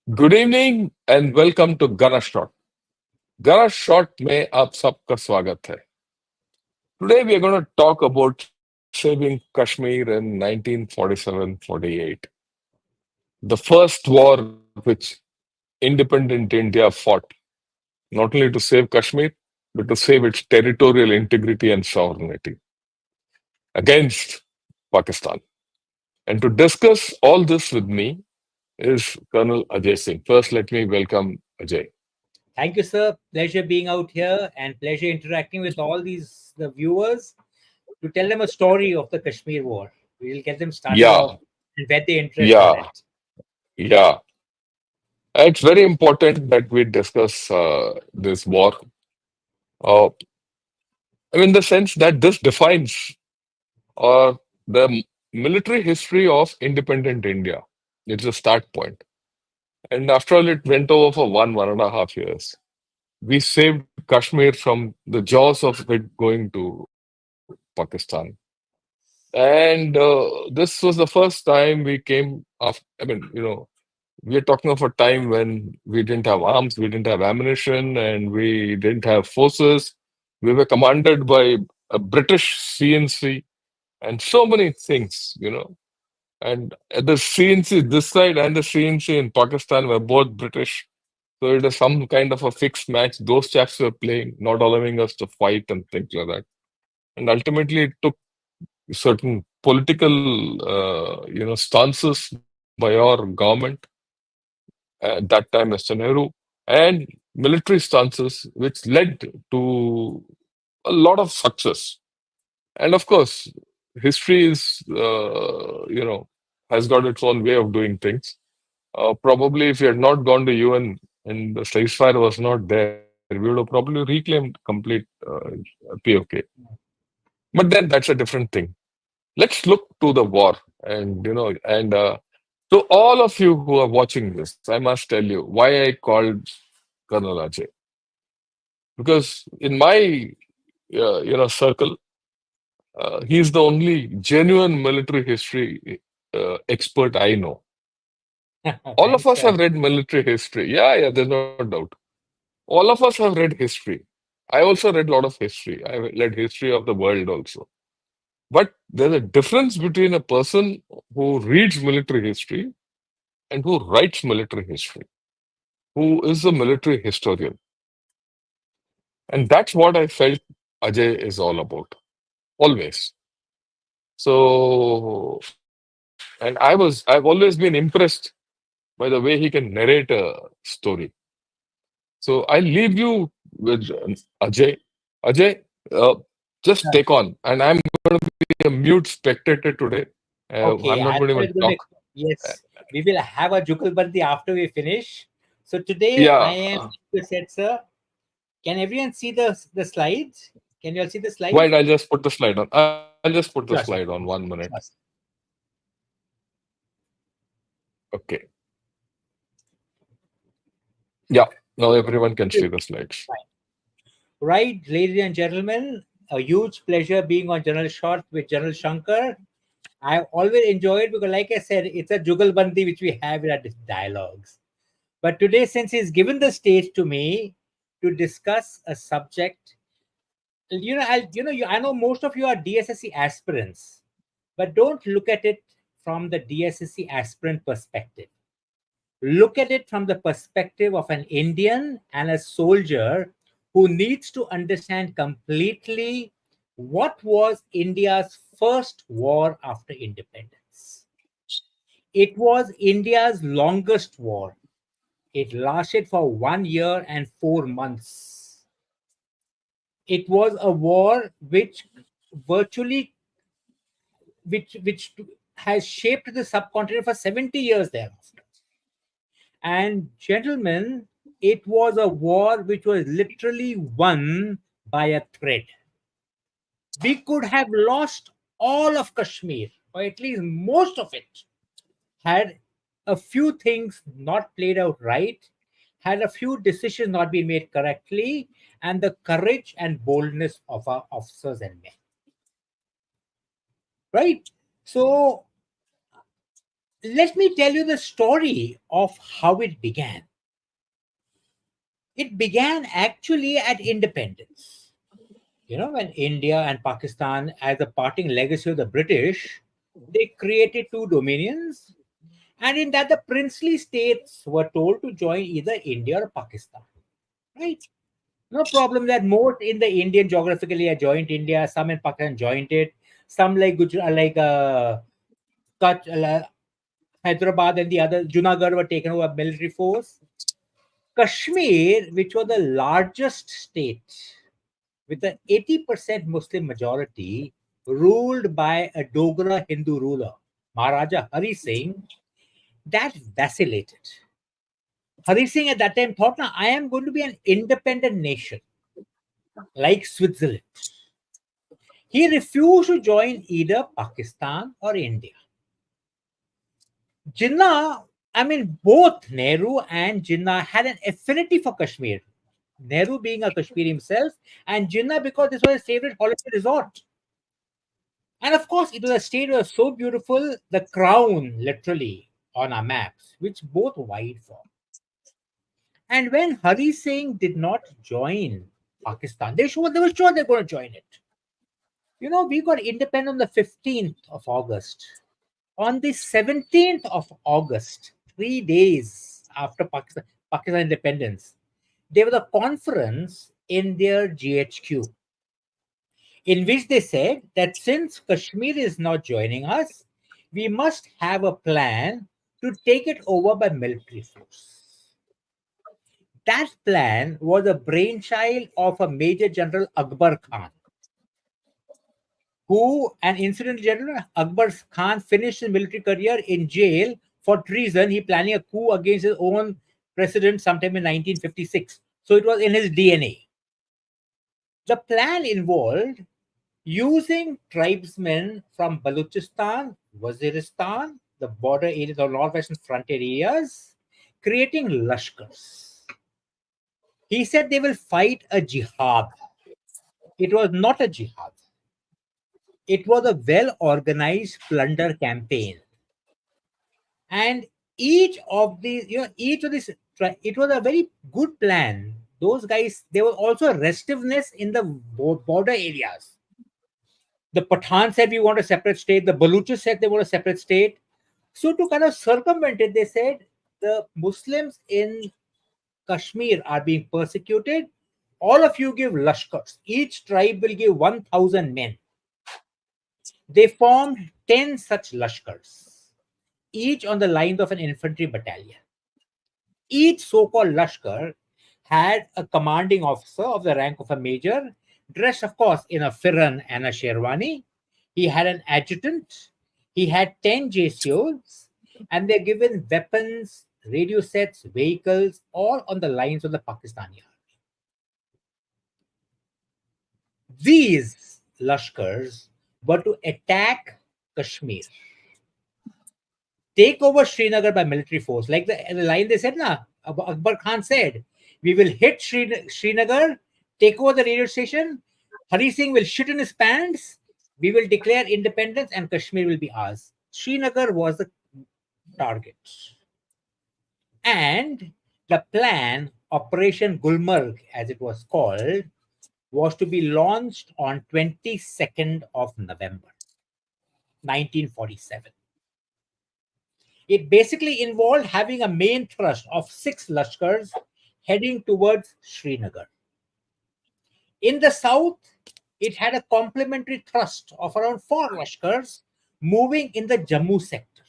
Good evening and welcome to गना शॉट। गना शॉट में आप सबका स्वागत है। Today we are gonna talk about saving Kashmir in 1947-48, the first war which independent India fought, not only to save Kashmir, but to save its territorial integrity and sovereignty against Pakistan. And to discuss all this with me is Colonel Ajay Singh. First, let me welcome Ajay. Thank you, sir. Pleasure being out here and pleasure interacting with all the viewers to tell them a story of the Kashmir War. We will get them started Yeah, off and whet the interest on yeah, it. yeah. It's very important that we discuss this war. Uh, in the sense that this defines the military history of independent India. It's a start point. And after all, it went over for 1.5 years. We saved Kashmir from the jaws of it going to Pakistan. And this was the first time we came after, we are talking of a time when we didn't have arms, we didn't have ammunition, and we didn't have forces. We were commanded by a British CNC and so many things. And the CNC this side and the CNC in Pakistan were both British. So it was some kind of a fixed match. Those chaps were playing, not allowing us to fight and things like that. And ultimately, it took certain political, stances by our government at that time, Mr. Nehru, and military stances, which led to a lot of success. And of course, history has got its own way of doing things. Probably, if we had not gone to UN and the ceasefire was not there, we would have probably reclaimed complete POK. But then that's a different thing. Let's look to the war, and to all of you who are watching this, I must tell you why I called Colonel Ajay. Because in my circle, he's the only genuine military history expert I know. All of Thanks, us sir. have read military history. Yeah, yeah, there's no doubt. All of us have read history. I also read a lot of history. I read history of the world also. But there's a difference between a person who reads military history and who writes military history, who is a military historian. And that's what I felt Ajay is all about, always. So, and I've always been impressed by the way he can narrate a story. So I leave you with Ajay. Ajay, uh, just Sir. take on. And I'm going to be a mute spectator today. Okay, I'm not I going to thought even it will talk. be, yes, we will have a Jugalbandi after we finish. So today I Yeah. am, like you said, sir, can everyone see the slides? Can you all see the slides? Wait, I'll just put the slide on. I'll just put the slide Sure, on sir. 1 minute. Sure, sir. Okay. Yeah. Now everyone can see the slides. Fine. Right, ladies and gentlemen, a huge pleasure being on General Short with General Shankar. I've always enjoyed because, like I said, it's a jugalbandi which we have in our dialogues. But today, since he's given the stage to me to discuss a subject, I know most of you are DSSC aspirants, but don't look at it from the DSSC aspirant perspective. Look at it from the perspective of an Indian and a soldier who needs to understand completely what was India's first war after independence. It was India's longest war. It lasted for 1 year and 4 months. It was a war which virtually which has shaped the subcontinent for 70 years thereafter. And gentlemen, it was a war which was literally won by a thread. We could have lost all of Kashmir, or at least most of it, had a few things not played out right, had a few decisions not been made correctly, and the courage and boldness of our officers and men. Right? So Let me tell you the story of how it began. It began actually at independence. When India and Pakistan, as a parting legacy of the British, they created two dominions, and in that the princely states were told to join either India or Pakistan. Right? No problem that most in the Indian geographically are joined India, some in Pakistan joined it, some like Gujarat, like Kutch, Hyderabad and the other Junagadh were taken over by military force. Kashmir, which was the largest state with an 80% Muslim majority, ruled by a Dogra Hindu ruler, Maharaja Hari Singh, that vacillated. Hari Singh at that time thought, now I am going to be an independent nation like Switzerland. He refused to join either Pakistan or India. Jinnah, I mean, both Nehru and Jinnah had an affinity for Kashmir. Nehru being a Kashmiri himself, and Jinnah because this was his favorite holiday resort. And of course, it was a state that was so beautiful, the crown, literally, on our maps, which both vied for. And when Hari Singh did not join Pakistan, they were sure they're going to join it. We got independent on the 15th of August. On the 17th of August, 3 days after Pakistan independence, there was a conference in their GHQ in which they said that since Kashmir is not joining us, we must have a plan to take it over by military force. That plan was a brainchild of a Major General Akbar Khan, who, an incident general, Akbar Khan finished his military career in jail for treason. He planning a coup against his own president sometime in 1956. So it was in his DNA. The plan involved using tribesmen from Balochistan, Waziristan, the border areas or northwestern frontier areas, creating lashkars. He said they will fight a jihad. It was not a jihad. It was a well organized plunder campaign. And each of these, it was a very good plan. Those guys, there was also restiveness in the border areas. The Pathan said we want a separate state. The Baluchis said they want a separate state. So to kind of circumvent it, they said the Muslims in Kashmir are being persecuted. All of you give lashkars. Each tribe will give 1,000 men. They formed 10 such lashkars, each on the lines of an infantry battalion. Each so-called lashkar had a commanding officer of the rank of a major, dressed, of course, in a firan and a sherwani. He had an adjutant. He had 10 JCOs, and they're given weapons, radio sets, vehicles, all on the lines of the Pakistani army. These lashkars were to attack Kashmir, take over Srinagar by military force. Like the line they said, na, Akbar Khan said, we will hit Srinagar, take over the radio station. Hari Singh will shit in his pants. We will declare independence and Kashmir will be ours. Srinagar was the target. And the plan, Operation Gulmarg, as it was called, was to be launched on 22nd of November, 1947. It basically involved having a main thrust of 6 lashkars heading towards Srinagar. In the south, it had a complementary thrust of around 4 lashkars moving in the Jammu sector.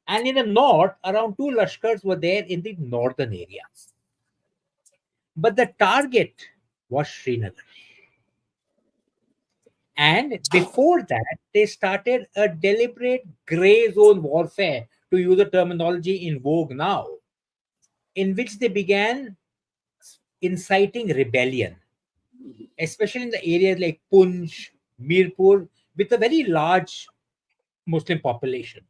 And in the north, around 2 lashkars were there in the northern areas. But the target was Srinagar. And before that, they started a deliberate gray zone warfare, to use a terminology in vogue now, in which they began inciting rebellion, especially in the areas like Punj, Mirpur, with a very large Muslim population,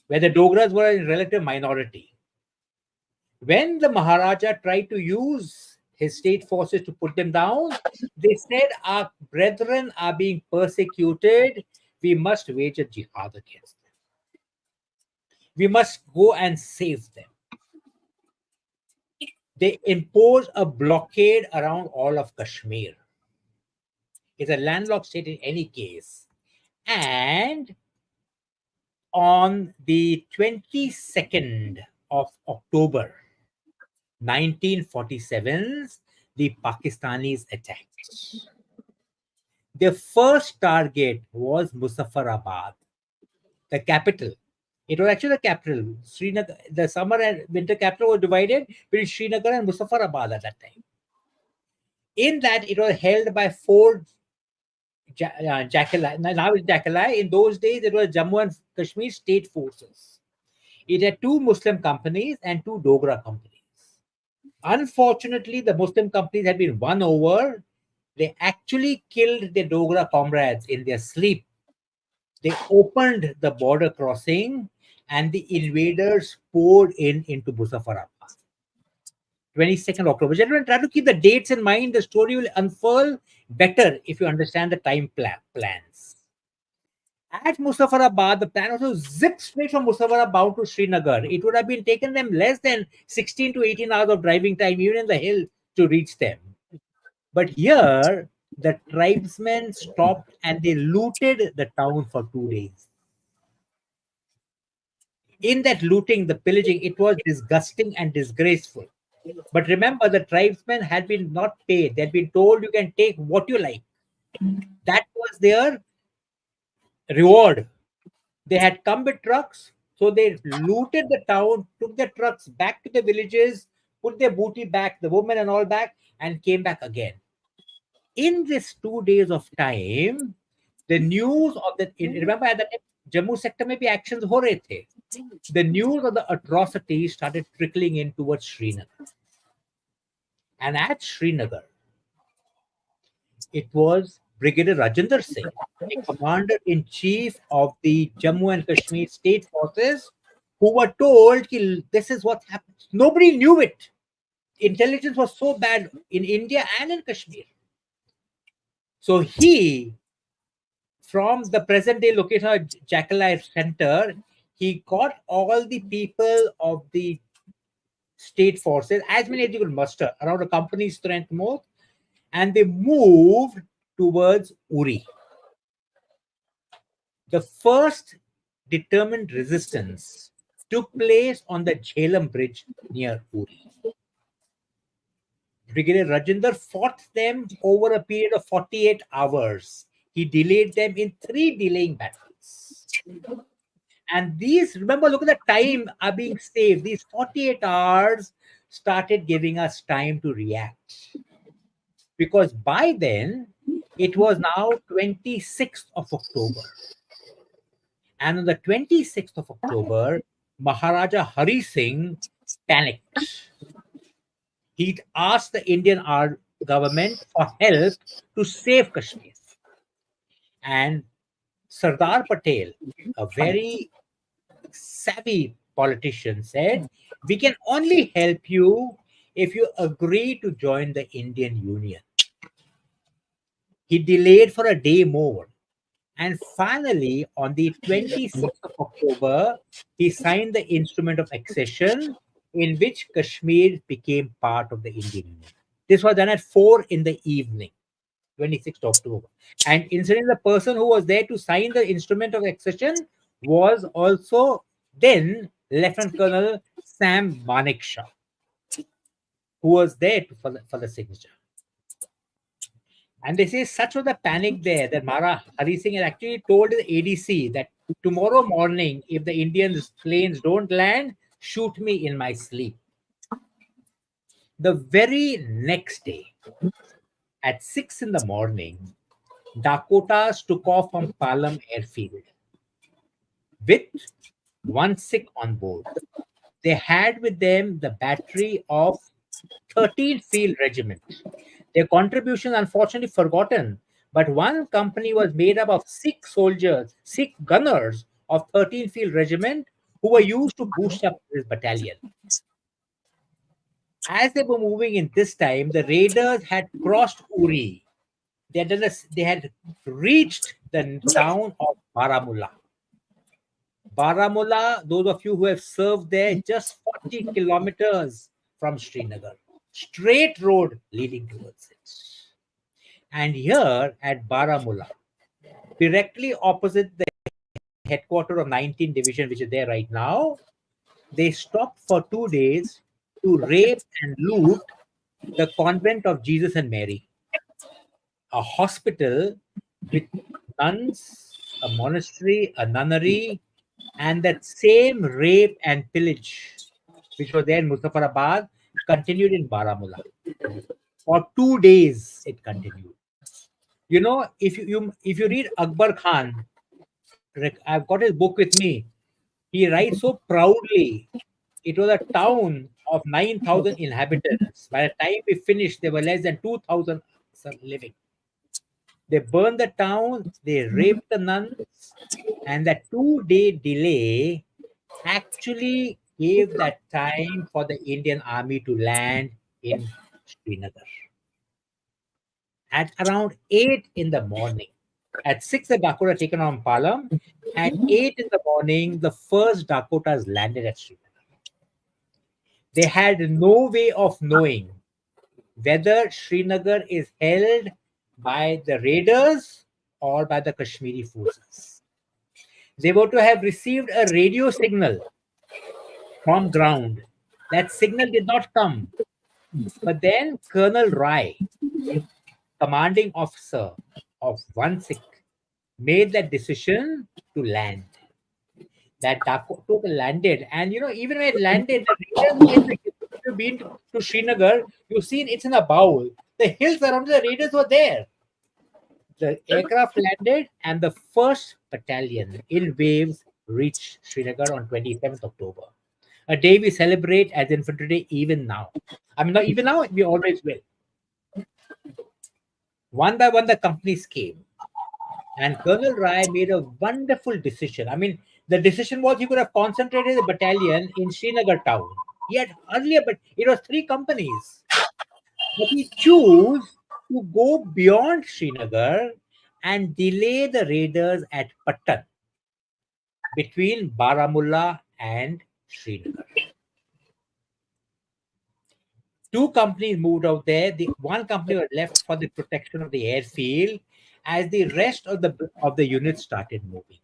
where the Dogras were in relative minority. When the Maharaja tried to use his state forces to put them down, they said, our brethren are being persecuted. We must wage a jihad against them. We must go and save them. They impose a blockade around all of Kashmir. It's a landlocked state in any case. And on the 22nd of October 1947, the Pakistanis attacked. Their first target was Muzaffarabad, the capital. It was actually the capital. Srinagar, the summer and winter capital was divided between Srinagar and Muzaffarabad at that time. In that, it was held by four Jackalai. Now it's Jackalai. In those days, it was Jammu and Kashmir state forces. It had two Muslim companies and two Dogra companies. Unfortunately, the Muslim companies had been won over. They actually killed their Dogra comrades in their sleep. They opened the border crossing and the invaders poured in into Muzaffarabad. 22nd October. Gentlemen, try to keep the dates in mind. The story will unfurl better if you understand the time plans. At Muzaffarabad, the plan was to zip straight from Muzaffarabad to Srinagar. It would have been taken them less than 16 to 18 hours of driving time, even in the hill, to reach them. But here, the tribesmen stopped and they looted the town for 2 days. In that looting, the pillaging, it was disgusting and disgraceful. But remember, the tribesmen had been not paid. They had been told you can take what you like. That was their reward. They had come with trucks, so they looted the town, took the trucks back to the villages, put their booty back, the women and all back, and came back again. In this 2 days of time, the news of the remember at that time, Jammu sector में भी actions हो रहे थे. The news of the atrocities started trickling in towards Srinagar. And at Srinagar, it was Brigadier Rajinder Singh, the commander in chief of the Jammu and Kashmir state forces, who were told this is what happened. Nobody knew it. Intelligence was so bad in India and in Kashmir. So he, from the present day location of Jackalai Center, he got all the people of the state forces, as many as you could muster, around a company's strength more, and they moved towards Uri. The first determined resistance took place on the Jhelum Bridge near Uri. Brigadier Rajinder fought them over a period of 48 hours. He delayed them in 3 delaying battles. And these, remember, look at the time are being saved. These 48 hours started giving us time to react. Because by then, it was now 26th of October. And on the 26th of October, Maharaja Hari Singh panicked. He asked the Indian government for help to save Kashmir. And Sardar Patel, a very savvy politician, said, "We can only help you if you agree to join the Indian Union." He delayed for a day more. And finally, on the 26th of October, he signed the instrument of accession in which Kashmir became part of the Indian Union. This was done at 4 in the evening, 26th October. And incidentally, the person who was there to sign the instrument of accession was also then Lieutenant Colonel Sam Manekshaw, who was there for the signature. And they say such was the panic there that Mara Hari Singh had actually told the ADC that tomorrow morning, if the Indian planes don't land, shoot me in my sleep. The very next day, at 6 in the morning, Dakotas took off from Palam airfield with one Sikh on board. They had with them the battery of 13th Field Regiment. Their contribution, unfortunately, forgotten, but one company was made up of Sikh soldiers, Sikh gunners of 13th Field Regiment who were used to boost up this battalion. As they were moving in this time, the raiders had crossed Uri. They had reached the town of Baramulla. Baramulla, those of you who have served there, just 40 kilometers from Srinagar. Straight road leading towards it. And here at Baramulla, directly opposite the headquarters of 19th Division, which is there right now, they stopped for 2 days to rape and loot the convent of Jesus and Mary, a hospital with nuns, a monastery, a nunnery, and that same rape and pillage, which was there in Muzaffarabad, continued in Baramulla. For 2 days, it continued. You know, if you read Akbar Khan, I've got his book with me. He writes so proudly. It was a town of 9,000 inhabitants. By the time we finished, there were less than 2,000 living. They burned the town, they raped the nuns, and that 2 day delay actually gave that time for the Indian army to land in Srinagar. At around 8 in the morning, at 6, the Dakota taken on Palam. At 8 in the morning, the first Dakotas landed at Srinagar. They had no way of knowing whether Srinagar is held by the raiders or by the Kashmiri forces. They were to have received a radio signal from ground. That signal did not come. But then Colonel Rai, commanding officer of 1/6, made that decision to land. That Dakota landed, and even when it landed, the raiders were in the hills. If you've been to Srinagar, you've seen it's in a bowl. The hills around the raiders were there. The aircraft landed, and the first battalion in waves reached Srinagar on 27th October. A day we celebrate as Infantry Day even now. I mean, not even now, we always will. One by one, the companies came. And Colonel Rai made a wonderful decision. I mean, the decision was he could have concentrated the battalion in Srinagar town. He had earlier, but it was 3 companies. But he chose to go beyond Srinagar and delay the raiders at Patan between Baramulla and Srinagar. 2 companies moved out there. The one company was left for the protection of the airfield, as the rest of the units started moving.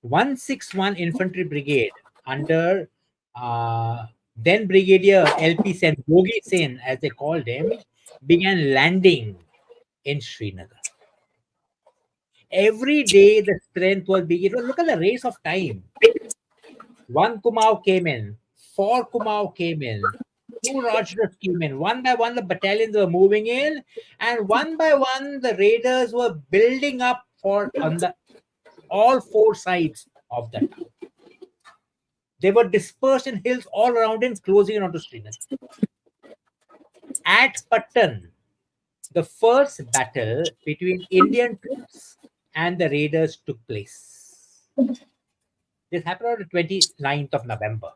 161 Infantry Brigade under then Brigadier LP Sen, Yogi Sen, as they called him, began landing in Srinagar. Every day the strength was big. Look at the race of time. 1 Kumau came in, 4 Kumau came in, 2 Rajdas came in. One by one, the battalions were moving in, and one by one, the raiders were building up on the all 4 sides of the town. They were dispersed in hills all around and closing in onto Srinagar. At Patan, the first battle between Indian troops and the raiders took place. This happened on the 29th of November.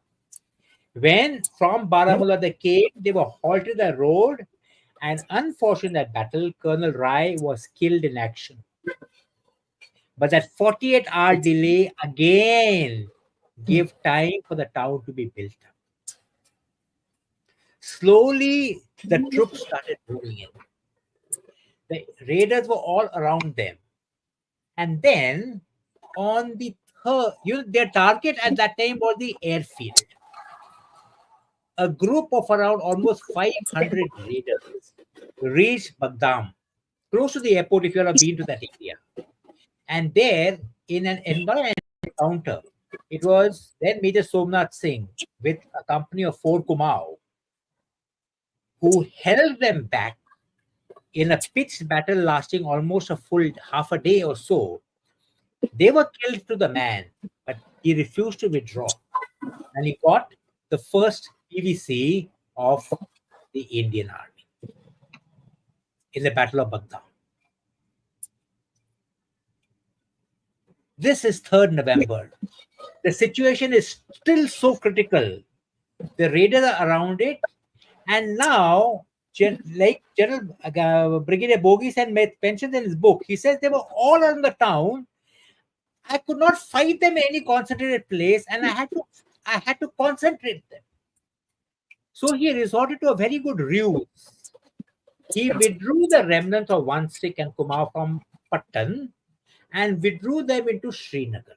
When from Baramulla they came, they were halted the road, and unfortunately in that battle, Colonel Rai was killed in action. But that 48-hour delay again gave time for the town to be built up. Slowly, the troops started moving in. The raiders were all around them. And then, on the third, their target at that time was the airfield. A group of around almost 500 raiders reached Badgam, close to the airport if you have been to that area. And there, in an encounter, it was then Major Somnath Singh with a company of 4 Kumau who held them back in a pitched battle lasting almost a full half a day or so. They were killed to the man, but he refused to withdraw. And he got the first PVC of the Indian Army in the Battle of Badgam. This is 3rd November. The situation is still so critical. The raiders are around it, and now, like General Brigadier Bogi said, mentioned in his book, he says they were all around the town I could not fight them in any concentrated place, and I had to concentrate them. So he resorted to a very good ruse. He withdrew the remnants of one Sikh and Kumar from Patan and withdrew them into Srinagar.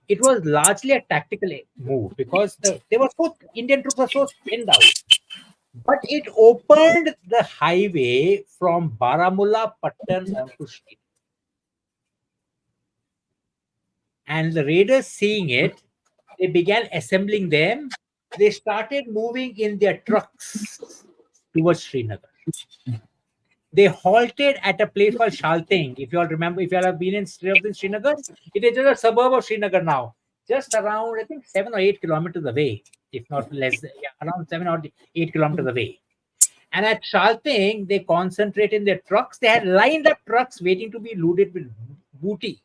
It was largely a tactical move because Indian troops were so thinned out. But it opened the highway from Baramulla, Patan to Srinagar. And the raiders, seeing it, they began assembling them. They started moving in their trucks towards Srinagar. They halted at a place called Shalteng. If you all remember, if you all have been in Srinagar, it is just a suburb of Srinagar now, just around, I think, 7 or 8 kilometers away, if not less, yeah, around 7 or 8 kilometers away. And at Shalteng, they concentrated in their trucks. They had lined up trucks waiting to be loaded with booty.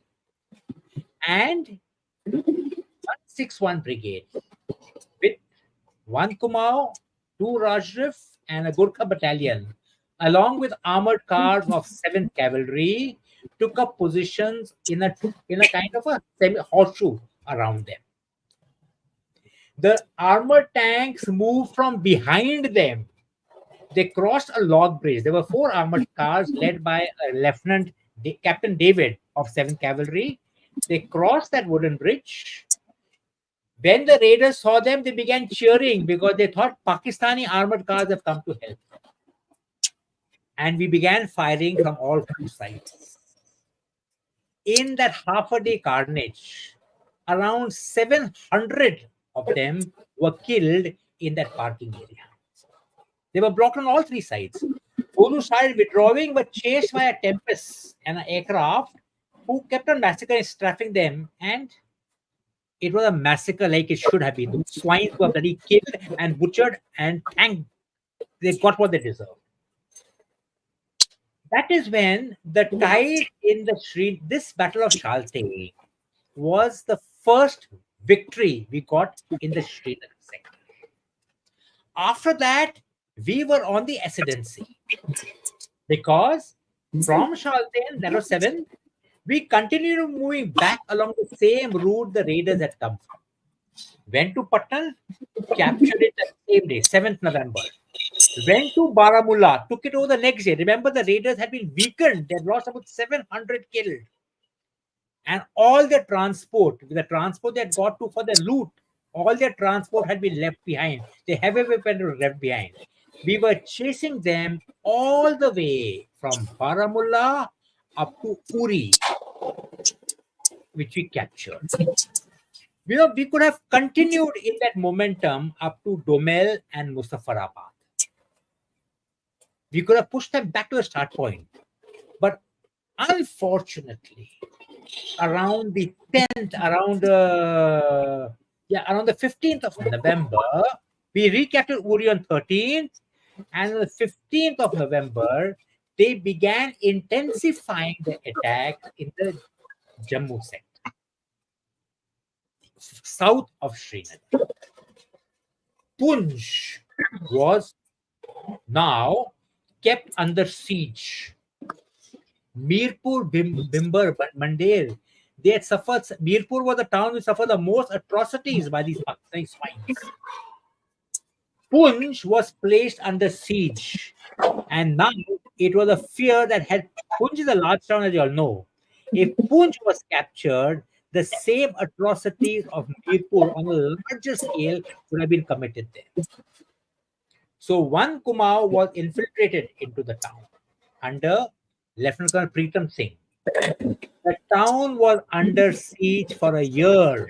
And 161 Brigade with one Kumaon, two Rajrif, and a Gurkha battalion, along with armored cars of 7th Cavalry, took up positions in a kind of a semi-horseshoe around them. The armored tanks moved from behind them. They crossed a log bridge. There were 4 armored cars led by Lieutenant Captain David of 7th Cavalry. They crossed that wooden bridge. When the raiders saw them, they began cheering because they thought Pakistani armored cars have come to help. And we began firing from all 4 sides. In that half-a-day carnage, around 700 of them were killed in that parking area. They were blocked on all 3 sides. Those who started withdrawing were chased by a Tempest and an aircraft who kept on massacring, strafing them, and it was a massacre like it should have been. The swines were bloody killed and butchered, and they got what they deserved. That is when the tide in this battle of Shalteng was the first victory we got in the Srinagar sector. After that, we were on the ascendancy because from Shalteng, that was 7, we continued moving back along the same route the raiders had come from. Went to Patan, captured it the same day, 7th November. Went to Baramulla, took it over the next day. Remember, the raiders had been weakened. They had lost about 700 killed. And all their transport, the transport they had got to for the loot, all their transport had been left behind. The heavy weapons were left behind. We were chasing them all the way from Baramulla up to Uri, which we captured. We could have continued in that momentum up to Domel and Muzaffarabad. We could have pushed them back to the start point. But unfortunately, around the 10th, around the 15th of November, we recaptured Uri on 13th, and on the 15th of November, they began intensifying the attack in the Jammu sector, south of Srinagar. Poonch was now kept under siege. Mirpur, Bimber, Mandel, they had suffered. Mirpur was the town which suffered the most atrocities by these Pakistani swines. Poonch was placed under siege, and now it was a fear that had. Poonch is a large town, as you all know. If Poonch was captured, the same atrocities of Mirpur on a larger scale would have been committed there. So one Kumaon was infiltrated into the town under Lieutenant Colonel Pritam Singh. The town was under siege for a year.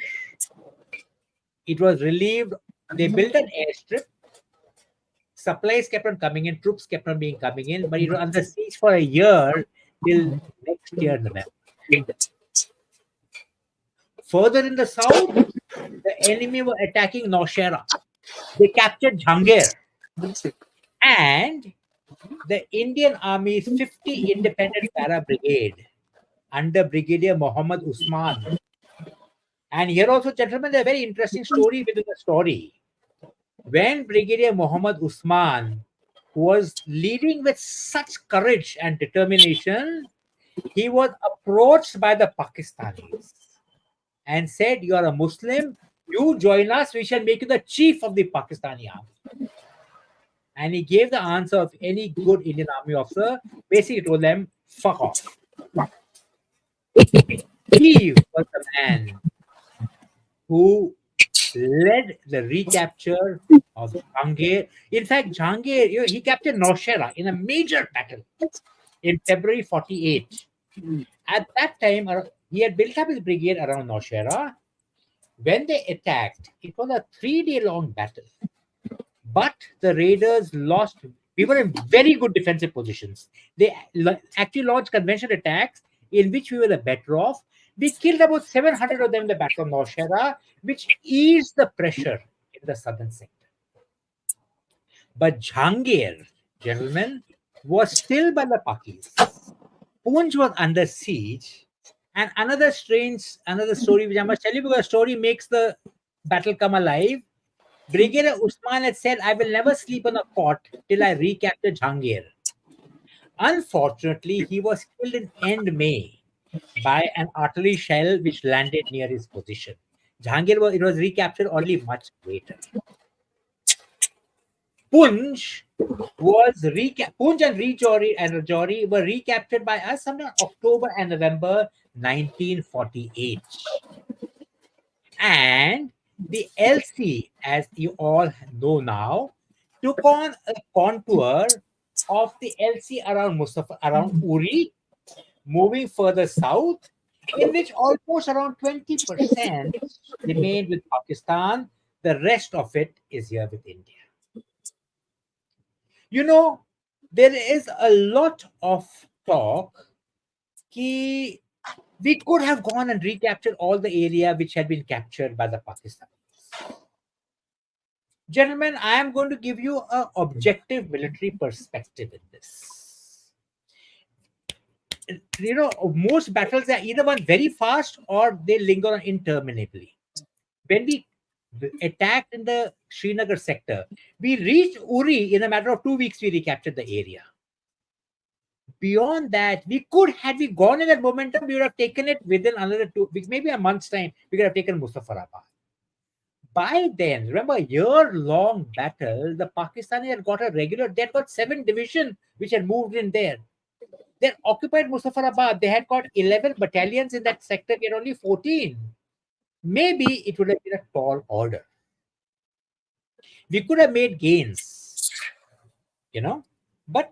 It was relieved. They built an airstrip. Supplies kept on coming in. Troops kept on coming in. But it was under siege for a year till next year, November. Further in the south, the enemy were attacking Naushera. They captured Jhangir. And the Indian Army's 50 Independent Para Brigade under Brigadier Muhammad Usman. And here also, gentlemen, there's a very interesting story within the story. When Brigadier Muhammad Usman was leading with such courage and determination, he was approached by the Pakistanis and said, "You are a Muslim. You join us. We shall make you the chief of the Pakistani army." And he gave the answer of any good Indian army officer. Basically, told them, "Fuck off." He was the man who led the recapture of Jahangir. In fact, Jahangir, he captured Naushera in a major battle in February 48. At that time, he had built up his brigade around Naushera. When they attacked, it was a 3 day long battle. But the raiders lost. We were in very good defensive positions. They actually launched conventional attacks in which we were the better off. We killed about 700 of them in the Battle of Naushera, which eased the pressure in the southern sector. But Jahangir, gentlemen, was still by the Pakis. Poonch was under siege. And another story which I must tell you because the story makes the battle come alive. Brigadier Usman had said, "I will never sleep on a cot till I recapture Jahangir." Unfortunately, he was killed in end May by an artillery shell which landed near his position. It was recaptured only much later. Punj Punj and Rajouri were recaptured by us sometime October and November 1948. And the LC, as you all know now, took on a contour of the LC around Uri, moving further south, in which almost around 20% remained with Pakistan. The rest of it is here with India. You know, there is a lot of talk that we could have gone and recaptured all the area which had been captured by the Pakistanis. Gentlemen, I am going to give you an objective military perspective in this. Most battles are either won very fast or they linger on interminably. When we attacked in the Srinagar sector, we reached Uri in a matter of 2 weeks. We recaptured the area. Beyond that, had we gone in that momentum, we would have taken it within another 2 weeks, maybe a month's time. We could have taken Muzaffarabad. By then, remember, a year-long battle, the Pakistani had got they had got 7 divisions which had moved in there. They had occupied Muzaffarabad. They had got 11 battalions in that sector, yet only 14. Maybe it would have been a tall order. We could have made gains, but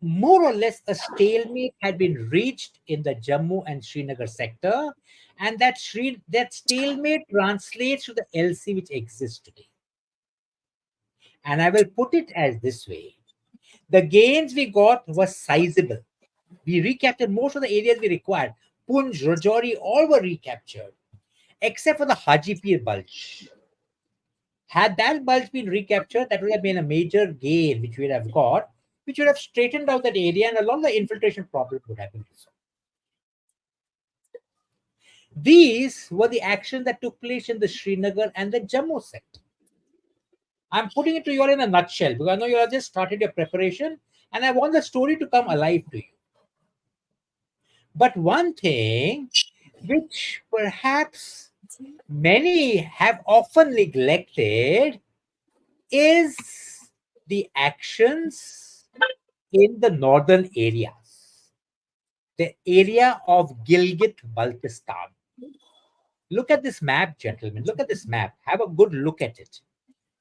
more or less a stalemate had been reached in the Jammu and Srinagar sector, and that stalemate translates to the LC which exists today. And I will put it as this way. The gains we got were sizable. We recaptured most of the areas we required. Punj, Rajouri, all were recaptured, except for the Hajipir Bulge. Had that bulge been recaptured, that would have been a major gain which we would have got, which would have straightened out that area and a lot of the infiltration problem would have been resolved. These were the actions that took place in the Srinagar and the Jammu sector. I'm putting it to you all in a nutshell because I know you have just started your preparation and I want the story to come alive to you. But one thing which perhaps many have often neglected is the actions in the northern areas, the area of Gilgit-Baltistan. Look at this map, gentlemen. Look at this map. Have a good look at it.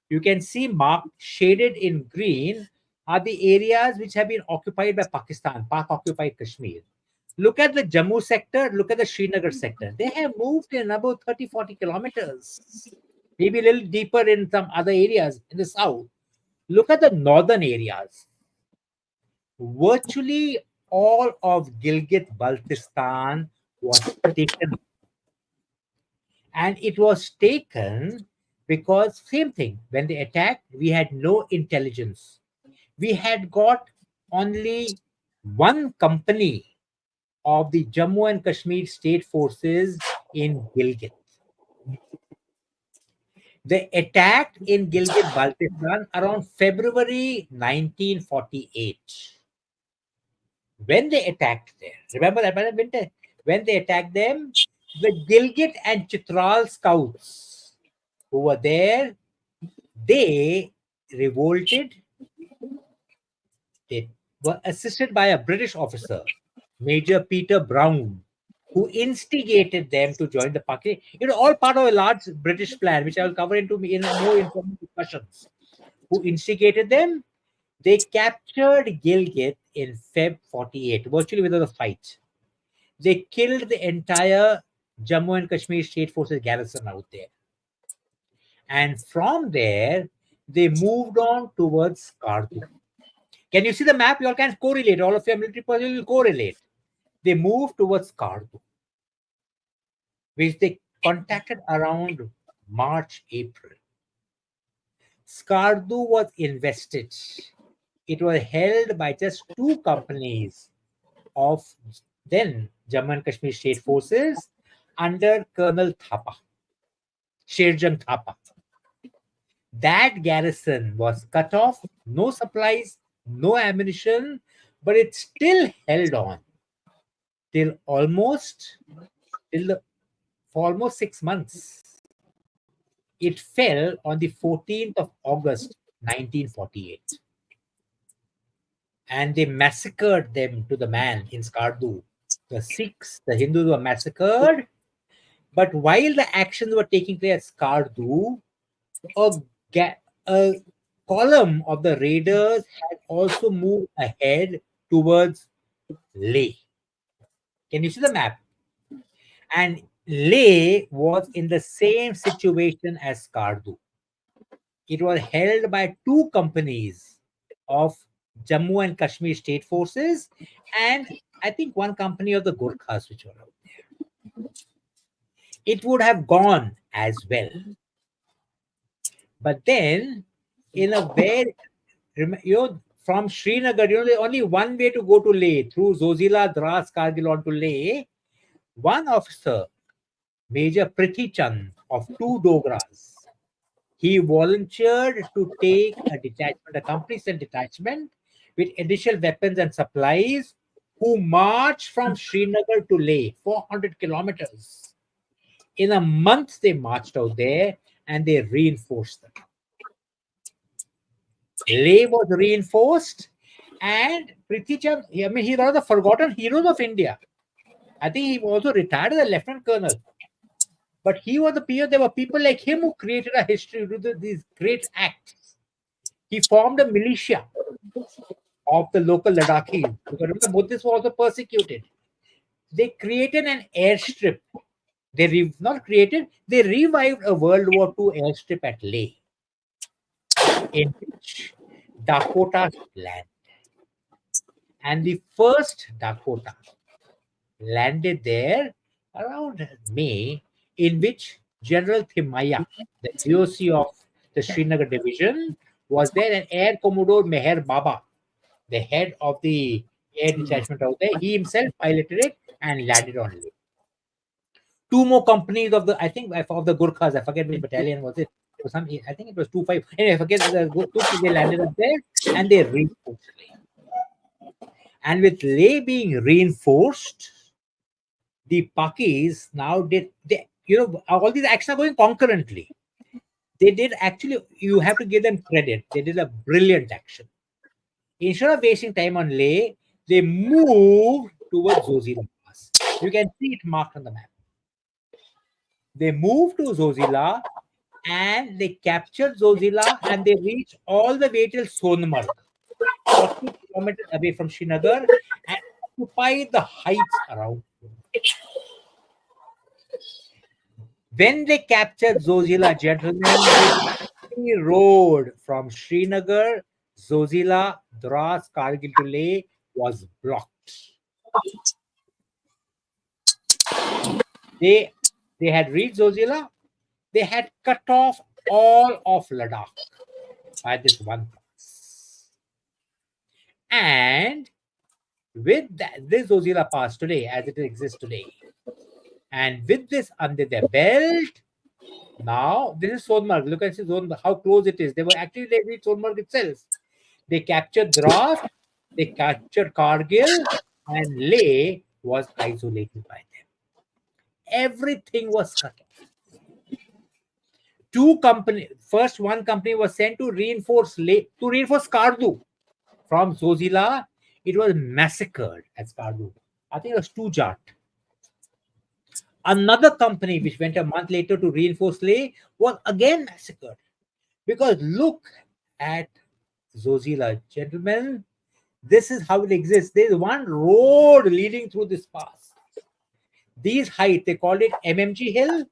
You can see marked, shaded in green, are the areas which have been occupied by Pakistan, Pak-occupied Kashmir. Look at the Jammu sector, look at the Srinagar sector. They have moved in about 30, 40 kilometers, maybe a little deeper in some other areas in the south. Look at the northern areas. Virtually all of Gilgit-Baltistan was taken. And it was taken because, same thing, when they attacked, we had no intelligence. We had got only one company of the Jammu and Kashmir state forces in Gilgit. They attacked in Gilgit-Baltistan around February 1948. When they attacked there, remember that winter, when they attacked them, the Gilgit and Chitral scouts who were there, they revolted. They were assisted by a British officer, Major Peter Brown, who instigated them to join the Pakistan. All part of a large British plan, which I will cover in more informal discussions. Who instigated them? They captured Gilgit in Feb 48, virtually without a fight. They killed the entire Jammu and Kashmir State Forces garrison out there. And from there, they moved on towards Skardu. Can you see the map? You all can correlate. All of your military personnel will correlate. They moved towards Skardu, which they contacted around March, April. Skardu was invested. It was held by just two companies of then Jammu and Kashmir State Forces under Colonel Thapa, Sherjang Thapa. That garrison was cut off, no supplies, no ammunition, but it still held on for almost 6 months. It fell on the 14th of August, 1948. And they massacred them to the man in Skardu. The Sikhs, the Hindus were massacred. But while the actions were taking place at Skardu, a column of the raiders had also moved ahead towards Leh. Can you see the map? And Leh was in the same situation as Skardu. It was held by two companies of Jammu and Kashmir State Forces and I think one company of the Gurkhas which were out there. It would have gone as well. But then, in a way, from Srinagar, there's only one way to go to Leh, through Zojila, Dras, Kargil on to Leh. One officer, Major Prithi Chand of two Dogras, he volunteered to take a detachment, a company sent detachment with additional weapons and supplies, who marched from Srinagar to Leh, 400 kilometers. In a month, they marched out there and they reinforced them. Leh was reinforced, and Prithi Chand, he's one of the forgotten heroes of India. I think he also retired as a lieutenant colonel. But he was the period, there were people like him who created a history with these great acts. He formed a militia of the local Ladakhis. Because remember, Buddhists were also persecuted. They created an airstrip. They revived a World War II airstrip at Leh, in which Dakotas landed. And the first Dakota landed there around May, in which General Thimaya, the DOC of the Srinagar division, was there, and Air Commodore Meher Baba, the head of the air detachment out there, he himself piloted it and landed on Leh. Two more companies of the, I think, of the Gurkhas, I forget which battalion was it. I think it was 2-5. Anyway, I forget they landed up there and they reinforced Leh. And with Leh being reinforced, the Pakis now all these actions are going concurrently. They did actually, you have to give them credit. They did a brilliant action. Instead of wasting time on Leh, they moved towards Zojila Pass. You can see it marked on the map. They moved to Zojila and they captured Zojila and they reached all the way till Sonmarg, 40 kilometers away from Srinagar, and occupied the heights around. When they captured Zojila, gentlemen, the road from Srinagar, Zojila, Dras, Kargil to Leh was blocked. They had reached Zojila. They had cut off all of Ladakh by this one pass. And with this Zojila pass today, as it exists today, and with this under their belt, now this is Sonmarg. Look at how close it is. They reached Sonmarg itself. They captured Dras, they captured Kargil, and Leh was isolated by them. Everything was cut off. First one company was sent to reinforce Leh, to reinforce Kardu from Zojila. It was massacred at Kardu. I think it was two Jat. Another company, which went a month later to reinforce Leh, was again massacred. Because look at Zojila, gentlemen. This is how it exists. There is one road leading through this pass. These heights, they called it MMG Hill,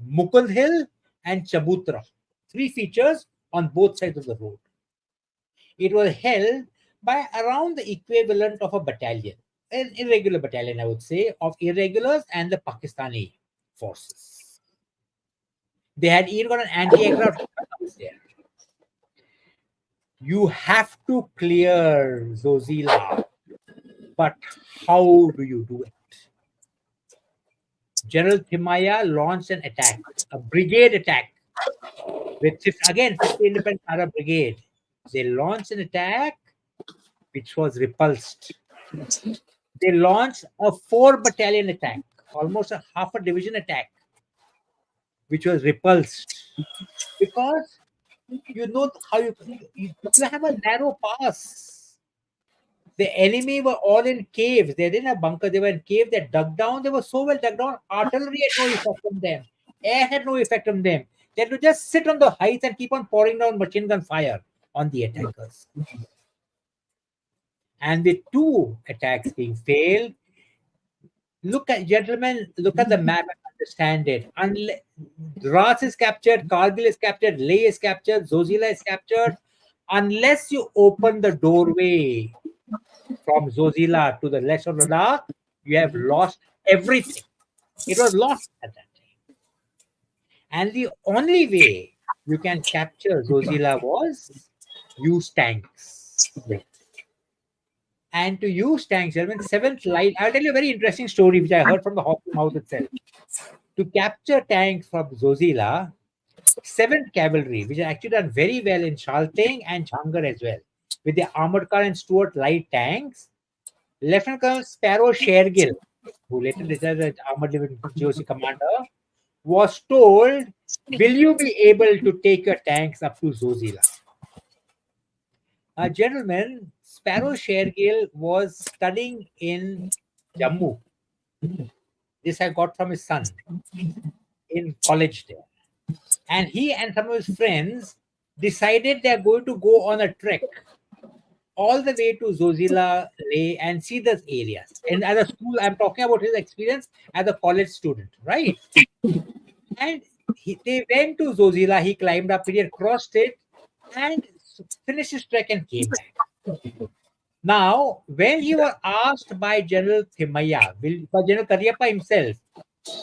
Mukund Hill, and Chabutra. Three features on both sides of the road. It was held by around the equivalent of a battalion, an irregular battalion, I would say, of irregulars and the Pakistani forces. They had even got an anti-aircraft there. You have to clear Zojila, but how do you do it? General Thimaya launched an attack, a brigade attack, with 50 Independent Arab Brigade. They launched an attack which was repulsed. They launched a 4-battalion attack, almost a half a division attack, which was repulsed. Because you know how you have a narrow pass. The enemy were all in caves. They didn't have bunkers. They were in caves. They dug down. They were so well dug down. Artillery had no effect on them. Air had no effect on them. They had to just sit on the heights and keep on pouring down machine gun fire on the attackers. And with 2 attacks being failed, look at the map and understand it. Dras is captured, Kargil is captured, Leh is captured, Zojila is captured. Unless you open the doorway from Zojila to the rest of Ladakh, you have lost everything. It was lost at that time. And the only way you can capture Zojila was use tanks. And to use tanks, gentlemen, 7th Light. I'll tell you a very interesting story which I heard from the horse's mouth itself. To capture tanks from Zojila, 7th Cavalry, which had actually done very well in Shalteng and Jhangar as well, with the armored car and Stuart light tanks, Lieutenant Colonel Sparrow Shergill, who later retired as Armored Division GOC commander, was told, "Will you be able to take your tanks up to Zojila?" Gentlemen, Sparrow Shergill was studying in Jammu. This I got from his son in college there. And he and some of his friends decided they're going to go on a trek all the way to Zojila, Leh, and see those areas. And as a school, I'm talking about his experience as a college student, right? And they went to Zojila, he climbed up, he had crossed it, and finished his trek and came back. Now, when he was asked by General Thimaya, by General Karyappa himself,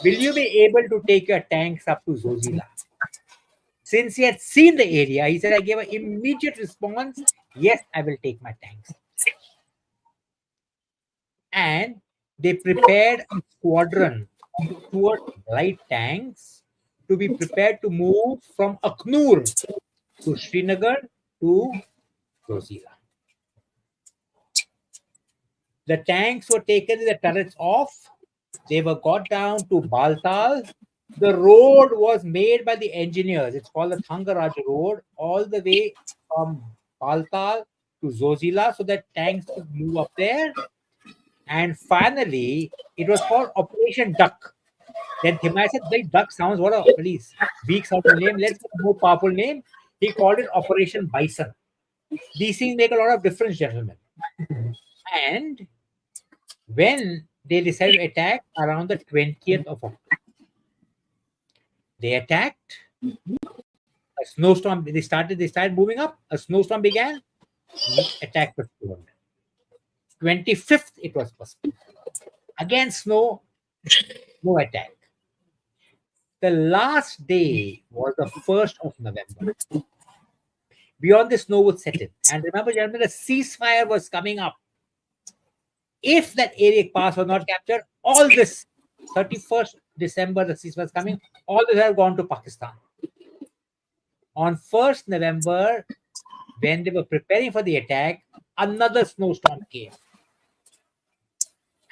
"Will you be able to take your tanks up to Zojila?" Since he had seen the area, he said, I gave an immediate response, "Yes, I will take my tanks." And they prepared a squadron of Stuart light tanks to be prepared to move from Aknur to Srinagar to Zojila. The tanks were taken with the turrets off. They were got down to Baltal. The road was made by the engineers. It's called the Thangaraj Road, all the way from Baltal to Zojila, so that tanks could move up there. And finally, it was called Operation Duck. Then Thimai said, "The duck sounds what a police weak sounding name. Let's get a more powerful name." He called it Operation Bison. These things make a lot of difference, gentlemen. And when they decided to attack around the 20th of October, they attacked. A snowstorm. They started moving up. A snowstorm began. Attack postponed. 25th, it was postponed. Again, snow. No attack. The last day was the 1st of November. Beyond the snow would set in. And remember, gentlemen, the ceasefire was coming up. If that area pass was not captured, all this 31st December, the ceasefire was coming, all this had gone to Pakistan. On 1st November, when they were preparing for the attack, another snowstorm came.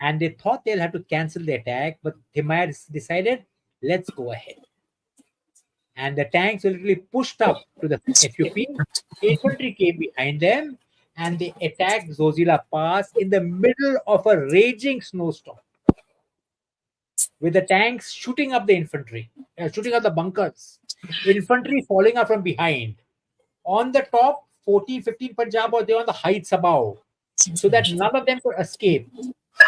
and they thought they'll have to cancel the attack, but Himayat decided, let's go ahead. And the tanks were literally pushed up to the FUP. Infantry came behind them, and they attacked Zojila Pass in the middle of a raging snowstorm, with the tanks shooting up the infantry, shooting up the bunkers. Infantry falling out from behind. On the top, 14, 15 Punjab were there on the heights above, so that none of them could escape.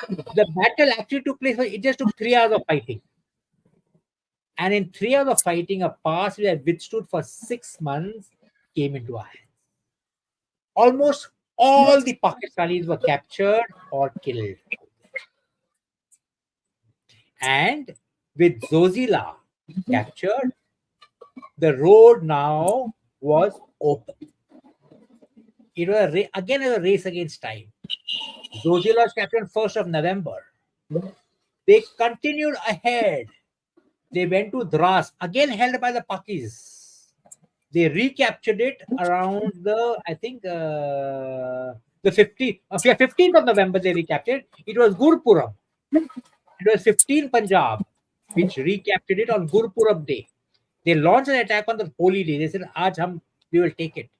The battle actually took place, it just took 3 hours of fighting. And in 3 hours of fighting, a pass we had withstood for 6 months came into our hands. Almost all the Pakistanis were captured or killed. And with Zojila captured, the road now was open. It was again a race against time. Zojila was captured 1st of November. They continued ahead. They went to Dras, again held by the Pakis. They recaptured it around I think, the 15th of November. They recaptured. It was Gurpuram. It was 15 Punjab, which recaptured it on Gurpuram Day. They launched an attack on the holy day. They said, we will take it.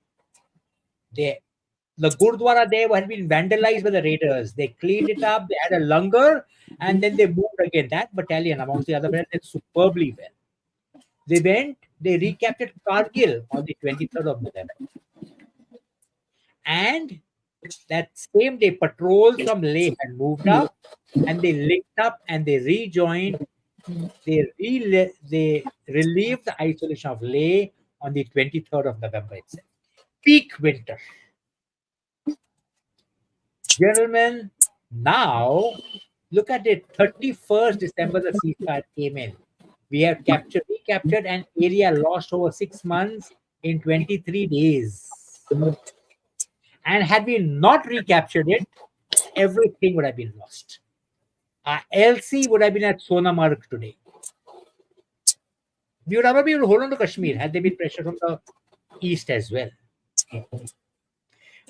The Gurdwara there had been vandalized by the raiders. They cleaned it up. They had a langar, and then they moved again. That battalion, amongst the other battalions, did superbly well. They recaptured Kargil on the 23rd of November. And that same day, patrols from Leh had moved up, and they linked up and they rejoined. They relieved the isolation of Leh on the 23rd of November itself. Peak winter. Gentlemen, now look at it. 31st December, the ceasefire came in. We have recaptured an area lost over 6 months in 23 days. And had we not recaptured it, everything would have been lost. Our LC would have been at Sonamarg today. We would never be able to hold on to Kashmir had there been pressure from the east as well.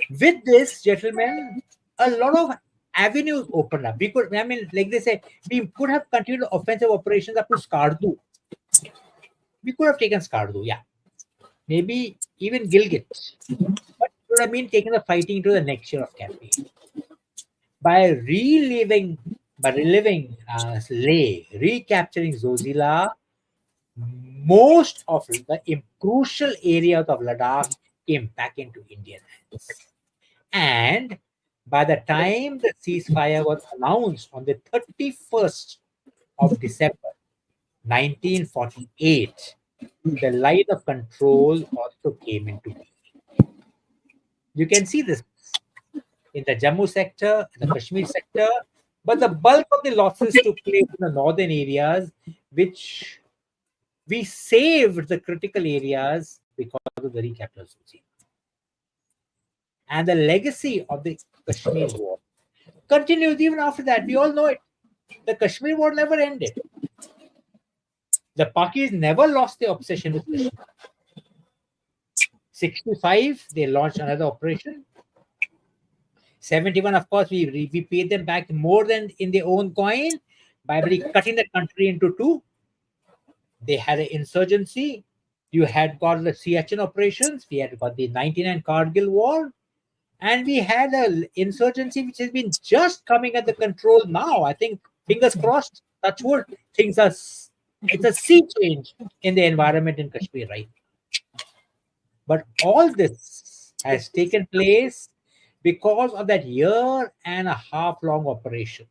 With this, gentlemen, a lot of avenues opened up. We could, like they said, we could have continued offensive operations up to Skardu. We could have taken Skardu, yeah. Maybe even Gilgit. But it would have been taking the fighting into the next year of campaign. By reliving Leh, recapturing Zojila, most of the crucial areas of Ladakh came back into Indian hands. And by the time the ceasefire was announced on the 31st of December 1948, the line of control also came into being. You can see this in the Jammu sector, the Kashmir sector, but the bulk of the losses took place in the northern areas, which we saved the critical areas because of the recapture of Zojila. And the legacy of the Kashmir war continues even after that. We all know it. The Kashmir war never ended. The Pakis never lost their obsession with Kashmir. 65, they launched another operation. 71, of course, we paid them back more than in their own coin by cutting the country into two. They had an insurgency. You had got the Siachen operations. We had got the 99 Kargil war. And we had an insurgency which has been just coming under control now. I think, fingers crossed, touch wood, it's a sea change in the environment in Kashmir, right? But all this has taken place because of that 1.5 year long operation,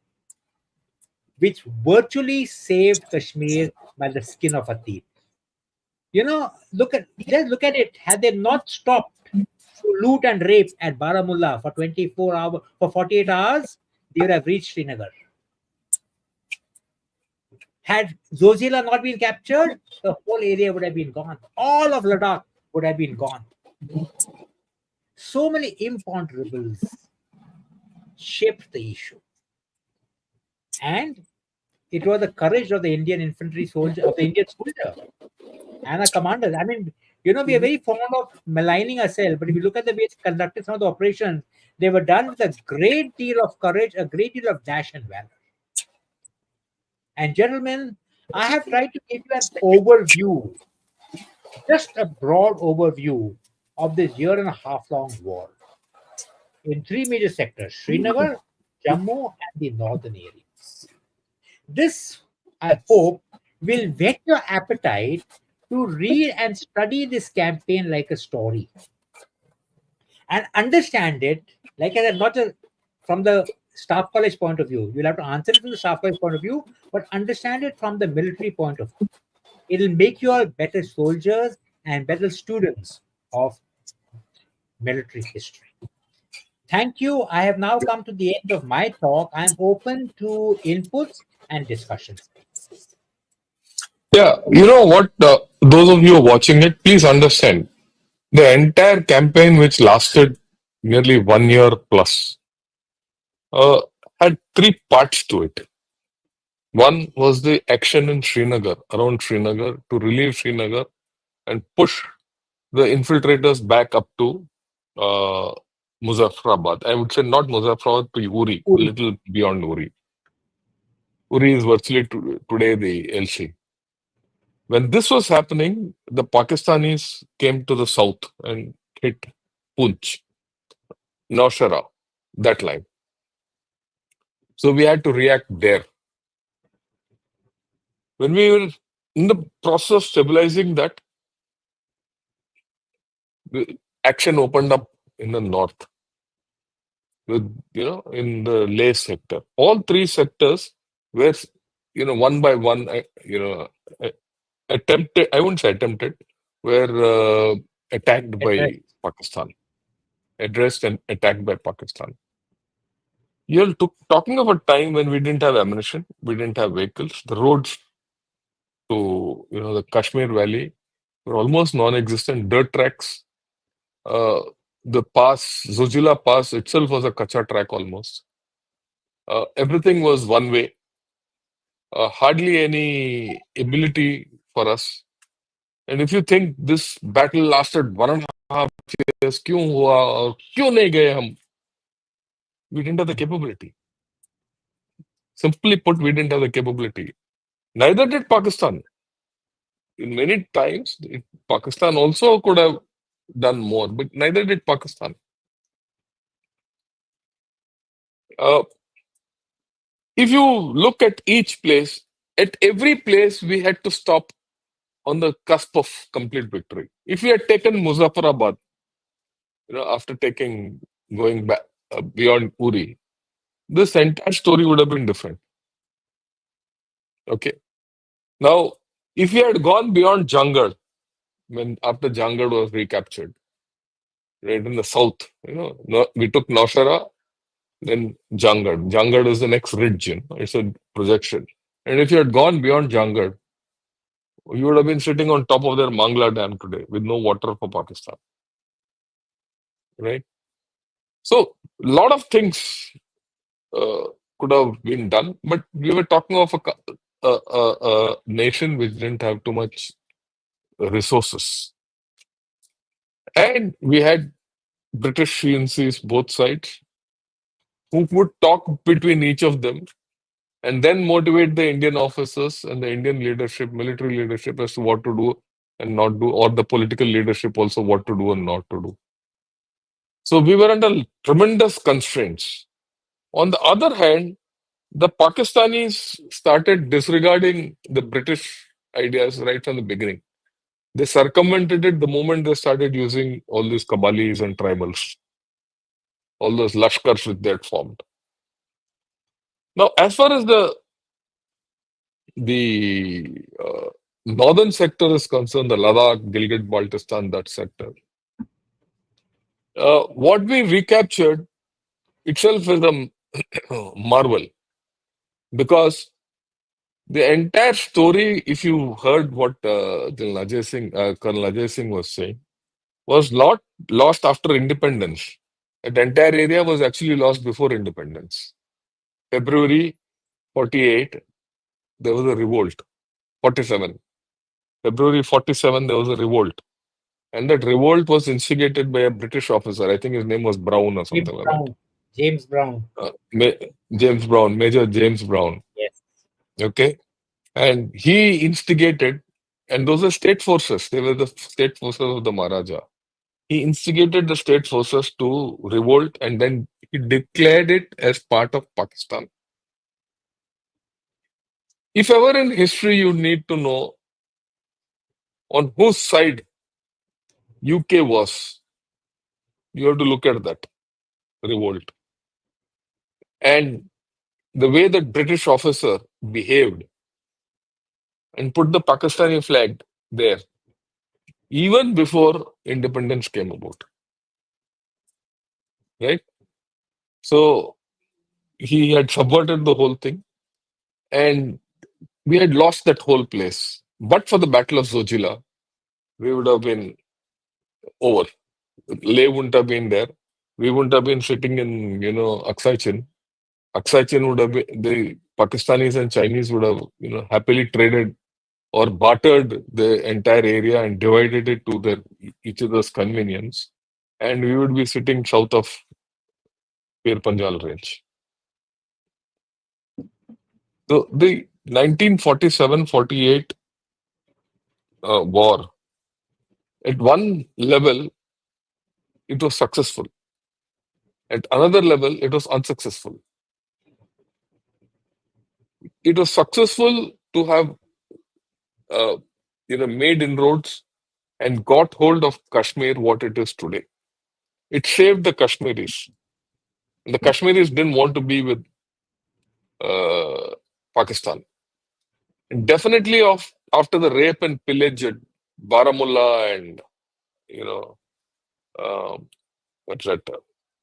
which virtually saved Kashmir by the skin of a teeth. Just look at it. Had they not stopped to loot and rape at Baramulla for 48 hours, they would have reached Srinagar. Had Zojila not been captured, the whole area would have been gone. All of Ladakh would have been gone. So many imponderables shaped the issue. And it was the courage of the Indian infantry soldier, and the commanders. We are very fond of maligning ourselves, but if you look at the way conducted some of the operations, they were done with a great deal of courage, a great deal of dash and valor. And gentlemen, I have tried to give you an overview, just a broad overview of this year and a half long war in three major sectors: Srinagar, Jammu, and the northern area. This, I hope, will whet your appetite to read and study this campaign like a story and understand it, like I said, not just from the staff college point of view. You'll have to answer it from the staff college point of view, but understand it from the military point of view. It'll make you all better soldiers and better students of military history. Thank you. I have now come to the end of my talk. I'm open to inputs and discussions. Yeah, you know what? Those of you watching it, please understand the entire campaign, which lasted nearly 1 year plus, uh, had three parts to it. One was the action in Srinagar, around Srinagar, to relieve Srinagar and push the infiltrators back up to uh, Muzaffarabad. I would say not Muzaffarabad, to Uri, a Uri. little beyond Uri. Uri is virtually today the LC. When this was happening, the Pakistanis came to the south and hit Punch, Naushara, that line. So we had to react there. When we were in the process of stabilizing that, the action opened up in the north, with in the Leh sector. All three sectors were one by one, uh, attempted. I wouldn't say attempted, were attacked Address. by Pakistan, addressed and attacked by Pakistan. You're talking of a time when we didn't have ammunition, we didn't have vehicles. The roads to the Kashmir Valley were almost non-existent. Dirt tracks. Uh, the pass, Zojila Pass itself was a kacha track almost. Everything was one way. Hardly any ability for us. And if you think this battle lasted 1.5 years, क्यों हुआ और क्यों नहीं गए हम? We didn't have the capability. Simply put, we didn't have the capability. Neither did Pakistan. In many times, Pakistan also could have done more, but neither did Pakistan. Uh, if you look at each place, at every place we had to stop on the cusp of complete victory. If we had taken Muzaffarabad, after going back beyond Uri, this entire story would have been different. Okay. Now, if we had gone beyond Jangad, when after Jangad was recaptured, right in the south, we took Naushara, then Jangad. Jangad is the next ridge, it's a projection. And if you had gone beyond Jangad, you would have been sitting on top of their Mangla Dam today with no water for Pakistan, right? So, a lot of things uh, could have been done, but we were talking of a nation which didn't have too much resources. And we had British CNCs both sides who would talk between each of them and then motivate the Indian officers and the Indian leadership, military leadership, as to what to do and not do, or the political leadership also what to do and not to do. So we were under tremendous constraints. On the other hand, the Pakistanis started disregarding the British ideas right from the beginning. They circumvented it the moment they started using all these Kabalis and tribals, all those Lashkars which they had formed. Now, as far as the northern sector is concerned, the Ladakh, Gilgit, Baltistan, that sector, what we recaptured itself is a marvel, because the entire story, if you heard what Colonel Ajay Singh was saying, was not lost after independence. That entire area was actually lost before independence. February 48, there was a revolt. 47. February 47, there was a revolt. And that revolt was instigated by a British officer. I think his name was Brown or James something like that. Brown. James Brown. James Brown, Major James Brown. Yes. Okay. And he instigated, and those are state forces. They were the state forces of the Maharaja. He instigated the state forces to revolt, and then he declared it as part of Pakistan. If ever in history you need to know on whose side UK was, you have to look at that revolt. And the way that British officer behaved and put the Pakistani flag there, even before independence came about, right? So he had subverted the whole thing, and we had lost that whole place. But for the Battle of Zojila, we would have been over. Leh wouldn't have been there. We wouldn't have been sitting in, Aksai Chin. Aksai Chin would have been, the Pakistanis and Chinese would have, happily traded or bartered the entire area and divided it to their each other's convenience. And we would be sitting south of Pir Panjal range. So the 1947-48 war, at one level, it was successful. At another level, it was unsuccessful. It was successful to have, uh, made inroads and got hold of Kashmir, what it is today. It saved the Kashmiris. The Kashmiris didn't want to be with Pakistan. And definitely, after the rape and pillage at Baramulla and you know what's that,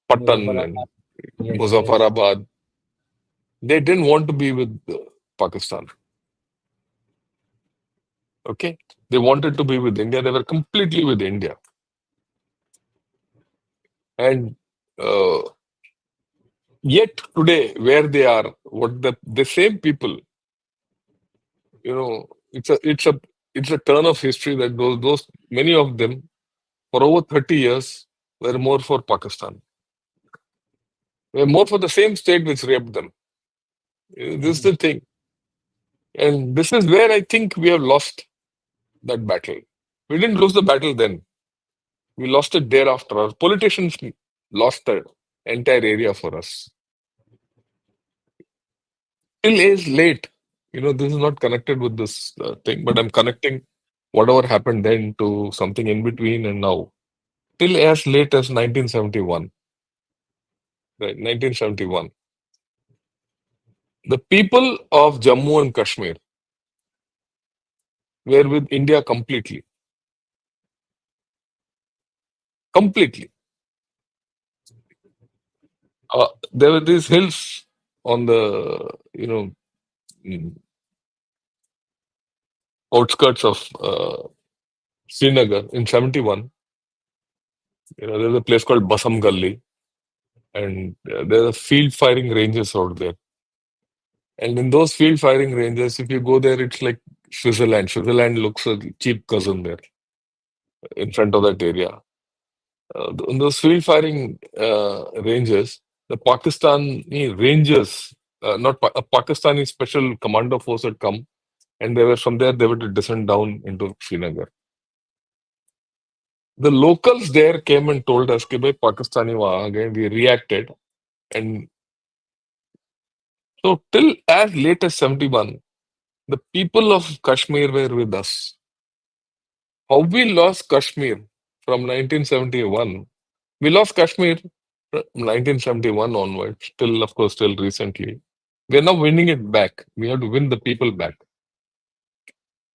Patan and Muzaffarabad. Yes, yes. Muzaffarabad, they didn't want to be with Pakistan. Okay, they wanted to be with India. They were completely with India, and uh, yet today, where they are, what the same people, it's a turn of history that those many of them for over 30 years were more for Pakistan. Were more for the same state which raped them. This is the thing, and this is where I think we have lost that battle. We didn't lose the battle then. We lost it thereafter. Our politicians lost the entire area for us. Till is late. This is not connected with this thing, but I'm connecting whatever happened then to something in between and now. Till as late as 1971, right? 1971. The people of Jammu and Kashmir were with India completely. Completely. There were these hills on the, mm, outskirts of Srinagar in 71. There's a place called Basam Gully, and there are field firing ranges out there. And in those field firing ranges, if you go there, it's like Switzerland. Switzerland looks a cheap cousin there in front of that area. In those field firing ranges, the Pakistani Rangers, not a Pakistani special commando force had come, and they were from there, they were to descend down into Srinagar. The locals there came and told us, कि भाई Pakistani वहाँ आ गए. We reacted, and so till as late as 71, the people of Kashmir were with us. How we lost Kashmir from 1971? We lost Kashmir from 1971 onwards, till of course, till recently. We are now winning it back. We have to win the people back.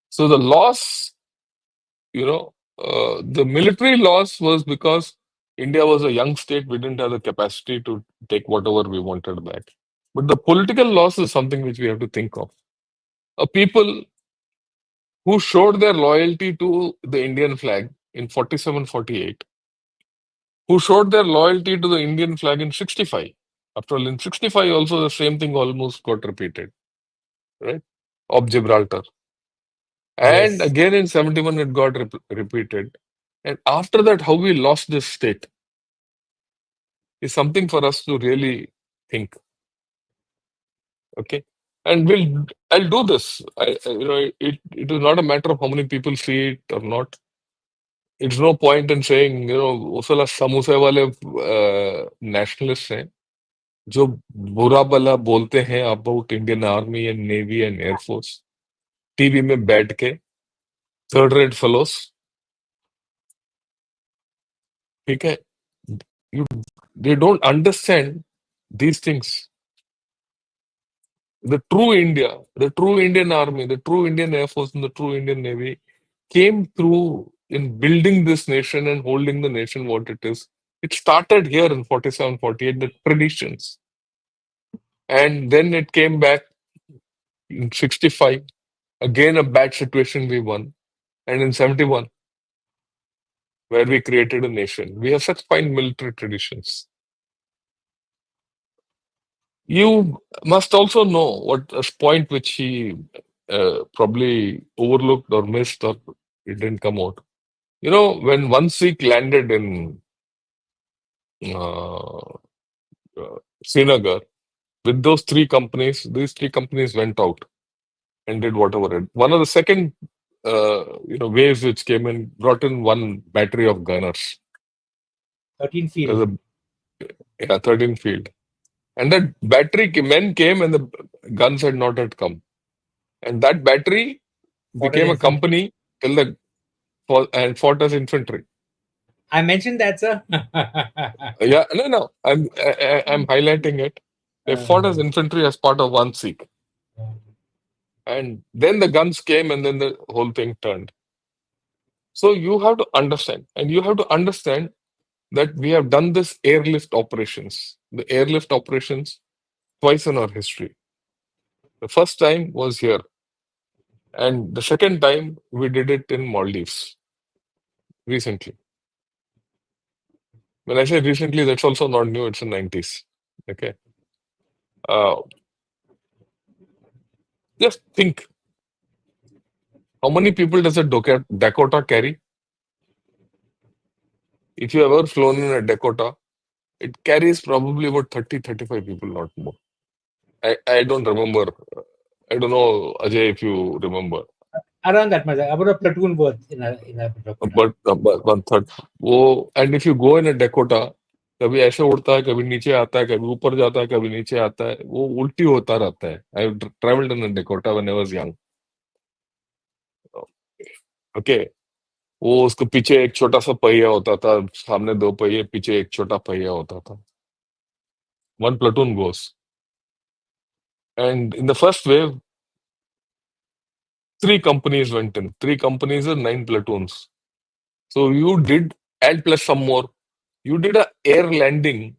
So the loss, the military loss was because India was a young state. We didn't have the capacity to take whatever we wanted back. But the political loss is something which we have to think of. A people who showed their loyalty to the Indian flag in 47-48, who showed their loyalty to the Indian flag in 65. After all, in 65 also the same thing almost got repeated, right? Of Gibraltar. And Yes. again in 71 it got repeated. And after that, how we lost this state is something for us to really think. Okay. And I'll do this. It is not a matter of how many people see it or not. It's no point in saying, वो साला समोसे वाले nationalists हैं जो बुरा भला बोलते हैं about Indian army and navy and air force TV में बैठ के थर्ड रेट फेलोस. ठीक है. You, they don't understand these things. The true India, the true Indian Army, the true Indian Air Force, and the true Indian Navy came through in building this nation and holding the nation what it is. It started here in 47, 48, the traditions. And then it came back in 65. Again, a bad situation we won. And in 71, where we created a nation. We have such fine military traditions. You must also know what a point which he probably overlooked or missed or it didn't come out. When one Sikh landed in uh, Srinagar with those three companies, these three companies went out and did whatever. One of the second, waves which came in brought in one battery of gunners. 13 There's field. yeah, 13 field. And that men came and the guns had not yet come. And that battery Fought as became a infantry. company till and fought as infantry. I mentioned that, sir. Yeah, no. I'm highlighting it. They fought as infantry as part of one Sikh. And then the guns came and then the whole thing turned. So you have to understand, and you have to understand that we have done this airlift operations. The airlift operations twice in our history. The first time was here, and the second time we did it in Maldives recently. When I say recently, that's also not new, it's in 90s. Okay. Uh, just think, how many people does a Dakota carry? If you ever flown in a Dakota, it carries probably about 30, 35 people, not more. I don't remember. I don't know, Ajay, if you remember. Around that much, about a platoon worth in a Dakota. But one third. वो and if you go in a Dakota, कभी ऐसे उड़ता है, कभी नीचे आता है, कभी ऊपर जाता है, कभी नीचे आता है, वो उल्टी होता रहता है. I traveled in a Dakota when I was young. Okay. वो उसके पीछे एक छोटा सा पहिया होता था, सामने दो पहिए, पीछे एक छोटा पहिया होता था. One platoon goes. And in the first wave, three companies went in. Three companies are 9 platoons. So you did, and plus some more, you did a air landing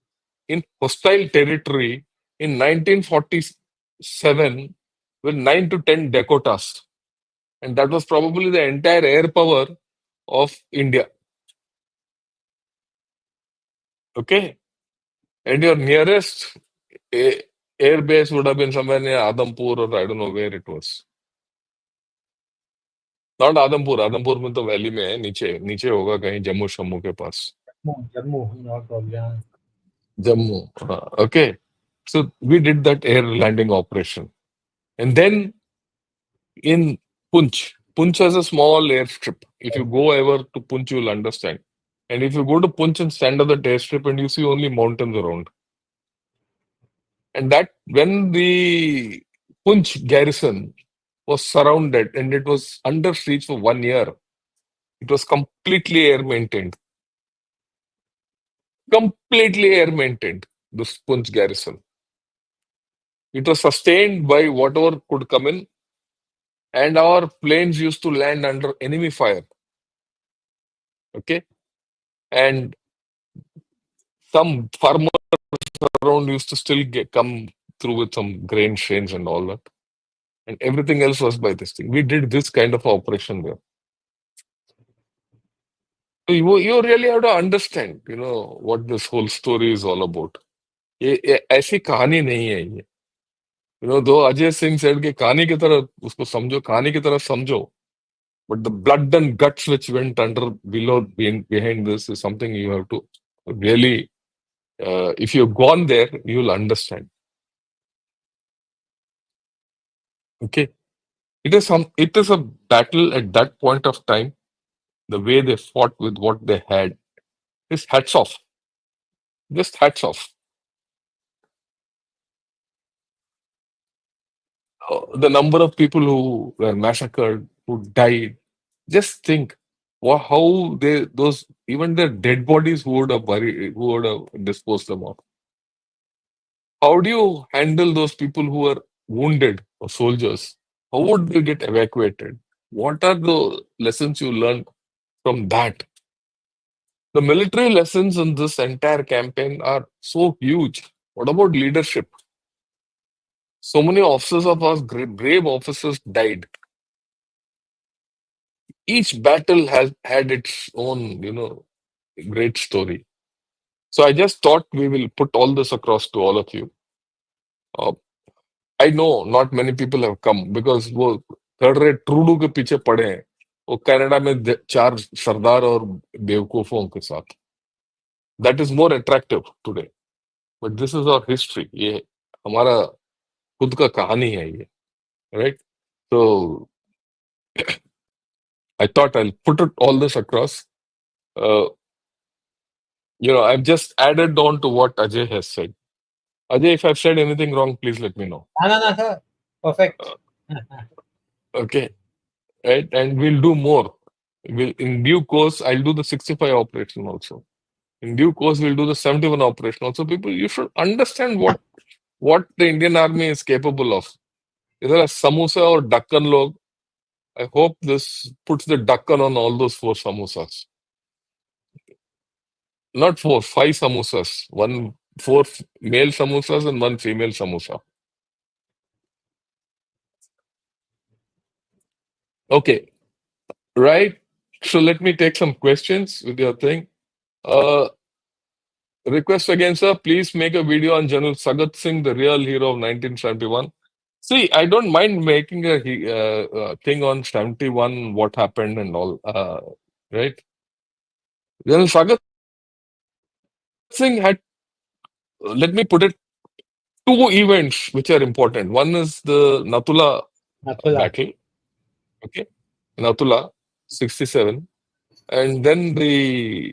in hostile territory in 1947 with 9 to 10 Dakotas. And that was probably the entire air power of India. Okay? And your nearest air base would have been somewhere near Adhampur or I don't know where it was. Not Adhampur. Adhampur में तो valley में है, नीचे नीचे होगा कहीं जम्मू शम्मू के पास. Jammu, not problem. Jammu. Okay. So we did that air landing operation. And then in Punch, Punch has a small airstrip. If you go ever to Punch, you'll understand. And if you go to Punch and stand at that airstrip and you see only mountains around. And that when the Punch garrison was surrounded and it was under siege for 1 year, it was completely air maintained. Completely air maintained, this Punch garrison. It was sustained by whatever could come in, and our planes used to land under enemy fire. Okay. And some farmers around used to still come through with some grain trains and all that. And everything else was by this thing. We did this kind of operation there. So you really have to understand, what this whole story is all about. ये ऐसी कहानी नहीं है ये. दो Ajay Singh said की कहानी की तरह उसको समझो, कहानी की तरह समझो. But the blood and guts which went behind this is something you have to really, if you've gone there, you'll understand. Okay, it is a battle at that point of time. The way they fought with what they had is hats off, just hats off. The number of people who were massacred, who died. Just think, how they those even their dead bodies who would have buried, who would have disposed them of. How do you handle those people who are wounded or soldiers? How would they get evacuated? What are the lessons you learn from that? The military lessons in this entire campaign are so huge. What about leadership? So many officers of us, brave officers, died. Each battle has had its own, great story. So I just thought we will put all this across to all of you. Uh, I know not many people have come because वो third rate Trudeau के पीछे पड़े हैं. वो Canada में चार सरदार और बेवकूफों के साथ. That is more attractive today. But this is our history. ये हमारा खुद का कहानी है ये. Right? So I thought I'll put it all this across. Uh, I've just added on to what Ajay has said. Ajay, if I've said anything wrong, please let me know. No, no, no, sir. Perfect. Uh, okay, right? And we'll do more. In due course, I'll do the 65 operation also. In due course, we'll do the 71 operation also. People, you should understand what the Indian Army is capable of. Either a samosa or Dakkan log. I hope this puts the Dakkan on all those four samosas. Not four, five samosas. Four male samosas and one female samosa. Okay, right. So let me take some questions with your thing. Uh, Request again, sir. Please make a video on General Sagat Singh, the real hero of 1971. See, I don't mind making a thing on 71, what happened and all. Right? General Sagat Singh had, let me put it, two events which are important. One is the Natula Nathula. battle, okay, Natula, 67, and then the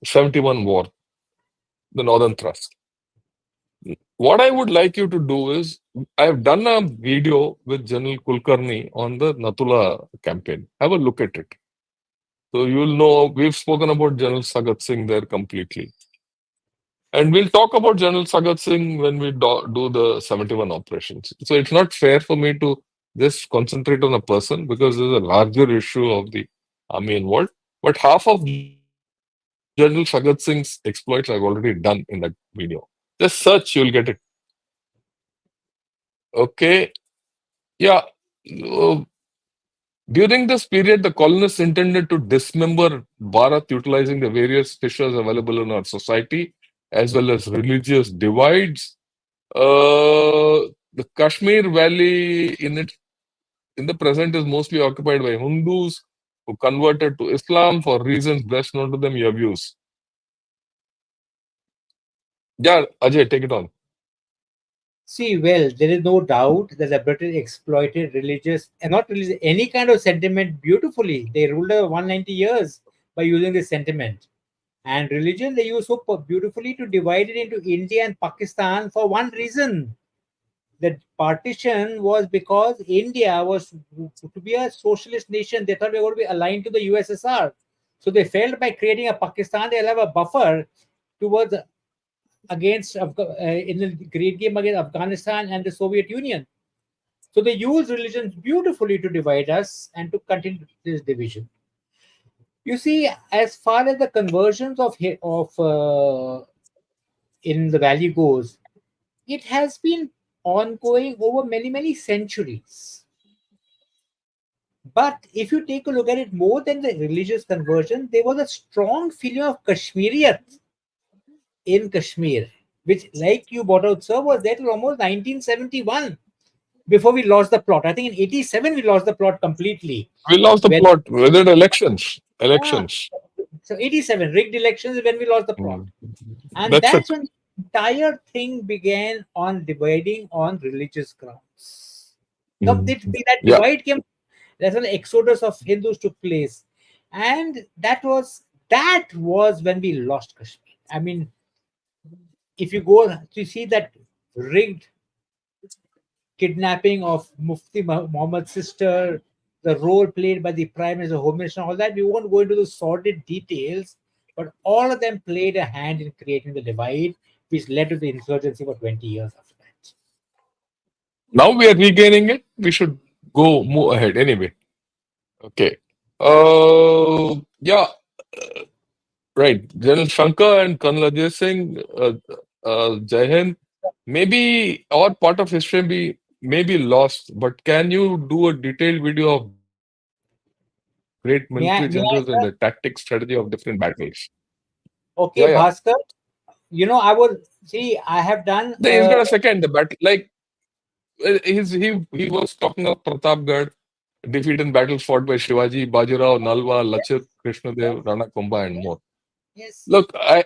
71 war, the Northern Thrust. What I would like you to do is, I've done a video with General Kulkarni on the Natula campaign. Have a look at it. So you'll know we've spoken about General Sagat Singh there completely. And we'll talk about General Sagat Singh when we do the 71 operations. So it's not fair for me to just concentrate on a person because there's a larger issue of the army involved. But half of General Sagat Singh's exploits I've already done in that video. Just search, you'll get it. Okay. Yeah. uh, During this period, the colonists intended to dismember Bharat utilizing the various fissures available in our society as well as religious divides. The Kashmir Valley in the present is mostly occupied by Hindus who converted to Islam for reasons best known to them. Your views. Yeah, Ajay, take it on. See, well, there is no doubt that the British exploited religious and not religious, any kind of sentiment beautifully. They ruled over 190 years by using this sentiment. And religion, they use so beautifully to divide it into India and Pakistan for one reason. The partition was because India was to be a socialist nation. They thought they were going to be aligned to the USSR. So they felt by creating a Pakistan, they'll have a buffer towards against in the great game against Afghanistan and the Soviet Union. So they use religions beautifully to divide us and to continue this division. You see, as far as the conversions of in the valley goes, it has been ongoing over many centuries. But if you take a look at it, more than the religious conversion, there was a strong feeling of Kashmiriyat in Kashmir, which, like you brought out, sir, was there till almost 1971 before we lost the plot. I think in 87 we lost the plot completely. We lost the When plot. Whether elections. yeah, Elections. so 87 rigged elections is when we lost the plot, Mm. and That's that's it. when the entire thing began on dividing on religious grounds. That Yeah. divide came. That's when the exodus of Hindus took place, and that was when we lost Kashmir. I mean, if you go to see that rigged kidnapping of Mufti Muhammad's sister, the role played by the Prime Minister, Home Minister, all that, we won't go into the sordid details, but all of them played a hand in creating the divide, which led to the insurgency for 20 years after that. Now we are regaining it. We should move ahead anyway. Okay. Yeah, right. General Shankar and Colonel Ajay Singh, Jai Hind, maybe our part of history may be lost, but can you do a detailed video of great military generals and the tactics strategy of Sir? different battles? Yeah, yeah. Okay, Bhaskar, I would see, I have done, He's got a second. The battle, like he was talking of Pratapgarh, defeat in battles fought by Shivaji, Bajirao, Nalwa, Lachit, Krishnadev, Rana Kumbha, and more. yes, Look, uh,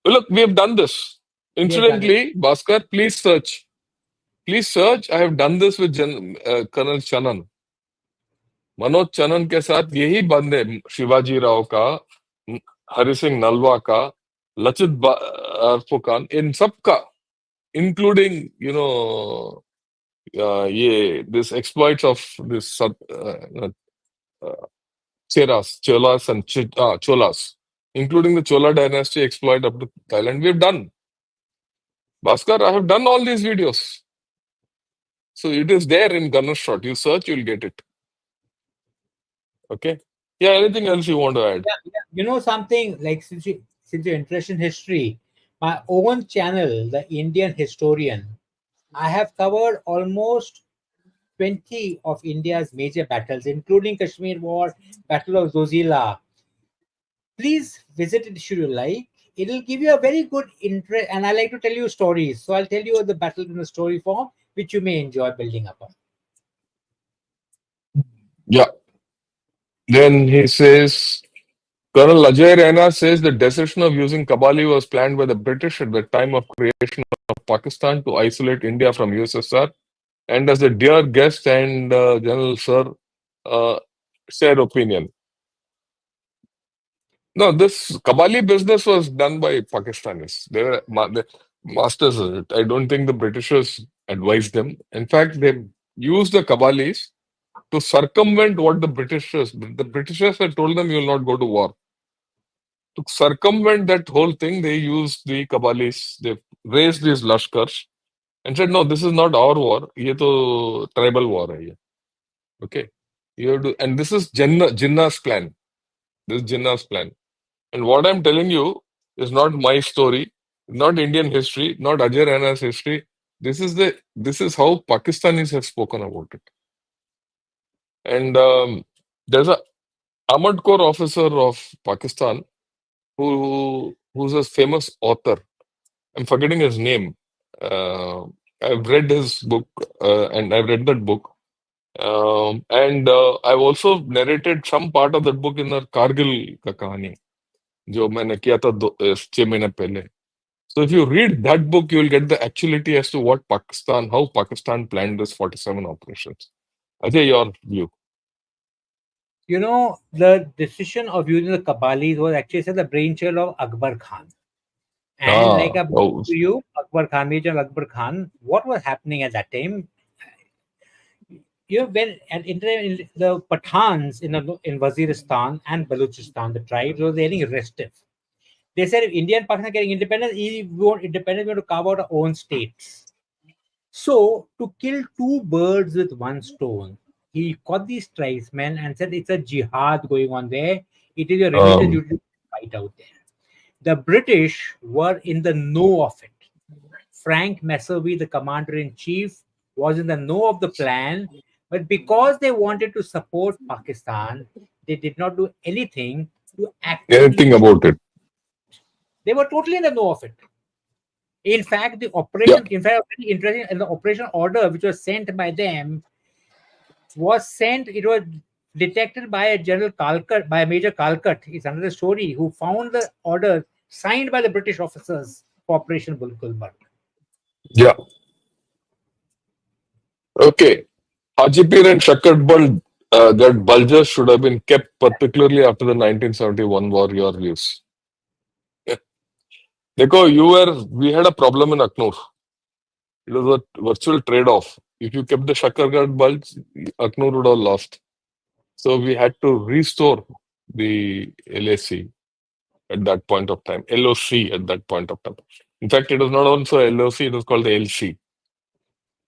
look, we have done this. we have done it. Incidentally, Bhaskar, please search. Please search. I have done this with Colonel Chanan. Manoj चनन के साथ यही बंद है शिवाजी राव का हरि सिंह नलवा का फुकान इन सब का including ये this exploits of this Cholas and Cholas, including the Chola dynasty exploit up to Thailand, we've done. Bhaskar, I have done all these videos. So it is there in Gunner Shot. You search, you'll get it. Okay. Yeah, anything else you want to add? Yeah. Something like, since you're interested in history, my own channel, the Indian Historian, I have covered almost 20 of India's major battles, including Kashmir War, Battle of Zojila. Please visit it should you like. It'll give you a very good interest, and I like to tell you stories. So I'll tell you the battle in a story form, which you may enjoy building up on. Yeah. Then he says, Colonel Ajay Raina says the decision of using Kabali was planned by the British at the time of creation of Pakistan to isolate India from USSR. And as a dear guest and General Sir uh, share opinion. No, this Kabali business was done by Pakistanis. They were the masters of it. I don't think the Britishers advised them. In fact, they used the Kabalis to circumvent what the Britishers had told them, you will not go to war. To circumvent that whole thing, they used the Kabalis. They raised these Lashkars and said, no, this is not our war. Ye to tribal war hai ye. Okay. You have to, and this is Jinnah's plan. This is Jinnah's plan. And what I'm telling you is not my story, not Indian history, not Ajay Raina's history. This is how Pakistanis have spoken about it. And there's a Ahmad Corps officer of Pakistan who's a famous author. I'm forgetting his name. I've read his book and I've read that book. And I've also narrated some part of that book in the Kargil का कहानी जो मैंने किया था 6 महीने पहले. So if you read that book, you will get the actuality as to how Pakistan planned this 47 operations. Ajay, your view. The decision of using the Kabalis was actually said the brainchild of Akbar Khan. And like I Oh, to you, Akbar Khan, Major Akbar Khan, what was happening at that time? When in the Pathans in Waziristan and Balochistan, the tribes were getting restive. They said if India and Pakistan are getting independence, we want independence, we want to carve out our own states. So to kill two birds with one stone, he caught these tribesmen and said it's a jihad going on there. It is your religious um, duty to fight out there. The British were in the know of it. Frank Messervy, the commander in chief, was in the know of the plan, but because they wanted to support Pakistan, they did not do anything to actively anything check. about it? They were totally in the know of it. In fact, Yeah, very interesting, and the operation order which was sent by them it was detected by a General Kalkat, by a Major Kalkat. It's another story, who found the order signed by the British officers for Operation Gulmarg. yeah. Okay. Hajipir and Shakarbal that bulges should have been kept, particularly after the 1971 war. Your views? Dekho, we had a problem in Aknur. It was a virtual trade-off. If you kept the Shakargarh bulge, Aknur would have lost. So we had to restore the LAC at that point of time, LOC at that point of time. In fact, it was not also LOC, it was called the LC,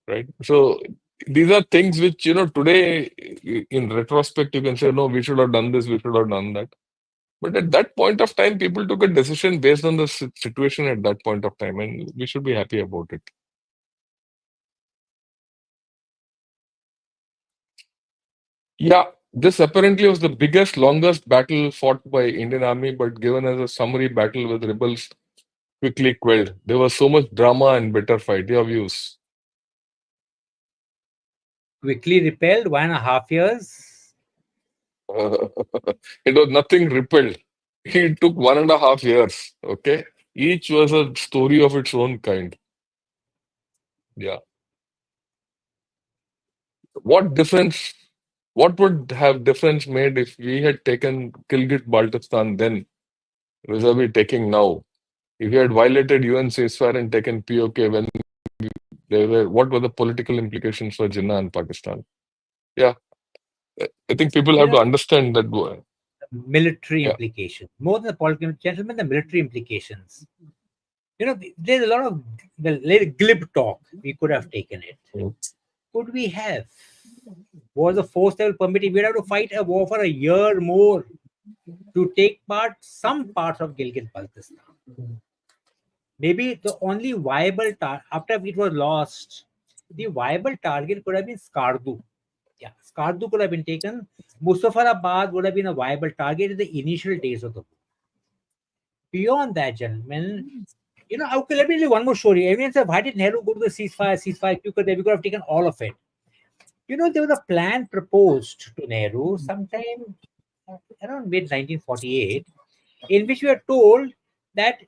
right? So these are things which, today in retrospect, you can say, no, we should have done this, we should have done that. But at that point of time, people took a decision based on the situation at that point of time, and we should be happy about it. Yeah, this apparently was the biggest, longest battle fought by Indian Army, but given as a summary battle with rebels quickly quelled. There was so much drama and bitter fight. Your views? Quickly repelled 1.5 years. It was nothing repelled. It took 1.5 years. Okay, each was a story of its own kind. Yeah. What difference? What would have difference made if we had taken Gilgit Baltistan then, vis-a-vis taking now? If we had violated UN ceasefire and taken POK when there were, what were the political implications for Jinnah and Pakistan? Yeah, I think people You have know, to understand that. military Yeah. implications. More than the political, gentlemen, the military implications. There's a lot of glib talk. We could have taken it. Mm. Could we have? Was the force level permitting? We'd have to fight a war for a year more to take part some parts of Gilgit Baltistan. Maybe the only viable after it was lost, the viable target could have been Skardu. Yeah, Skardu could have been taken. Muzaffarabad would have been a viable target in the initial days of the war. Beyond that, gentlemen, okay, let me tell you one more story. Everyone said, why did Nehru go to the ceasefire? Ceasefire, we could have taken all of it. There was a plan proposed to Nehru sometime around mid 1948, in which we are told that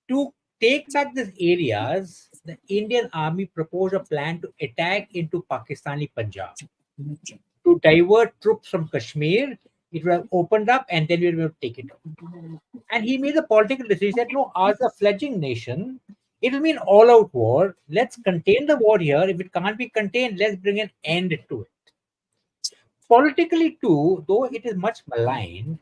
to take back these areas, the Indian army proposed a plan to attack into Pakistani Punjab. To divert troops from Kashmir, it would have opened up and then we will take it out. And he made a political decision that no, as a fledgling nation, it will mean all out war. Let's contain the war here. If it can't be contained, let's bring an end to it. Politically, too, though it is much maligned,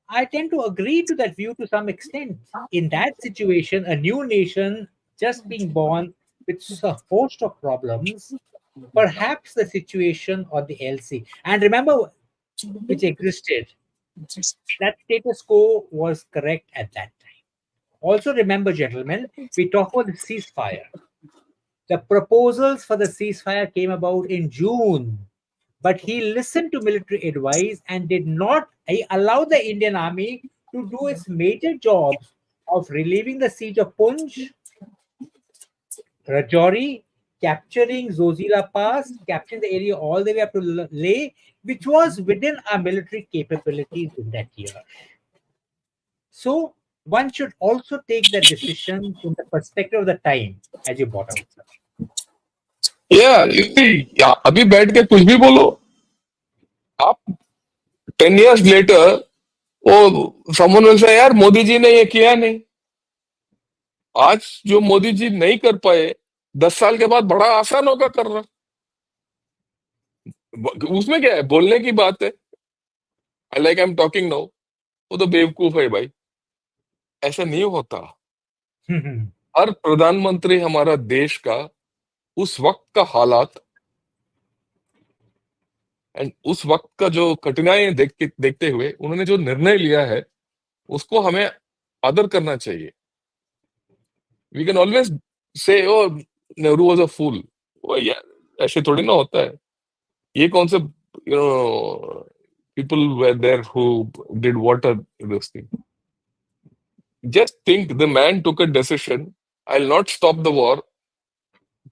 I tend to agree to that view to some extent. In that situation, a new nation just being born with a host of problems, perhaps the situation on the LC, and remember, which existed, that status quo was correct at that time. Also, remember, gentlemen, we talk about the ceasefire. The proposals for the ceasefire came about in June, but he listened to military advice and did not allow the Indian army to do its major jobs of relieving the siege of Punj, Rajouri, capturing Zojila Pass, capturing the area all the way up to Leh, which was within our military capabilities in that year. So one should also take that decision in the perspective of the time, as you brought out, sir. Yeah, you see, yeah, अभी बैठ के कुछ भी बोलो आप 10 years later वो someone will say यार मोदी जी ने ये किया नहीं आज जो मोदी जी नहीं कर पाए 10 साल के बाद बड़ा आसान होगा करना उसमें क्या है बोलने की बात है like I am talking now वो तो बेवकूफ है भाई ऐसा नहीं होता हर प्रधानमंत्री हमारा देश का उस वक्त का हालात एंड उस वक्त का जो कठिनाई देखते हुए उन्होंने जो निर्णय लिया है उसको हमें आदर करना चाहिए we can always say O Nehru was a फूल वो यार ऐसे थोड़ी ना होता है ये कौन से people were there who did what are this thing just think the man took a decision I'll not stop the war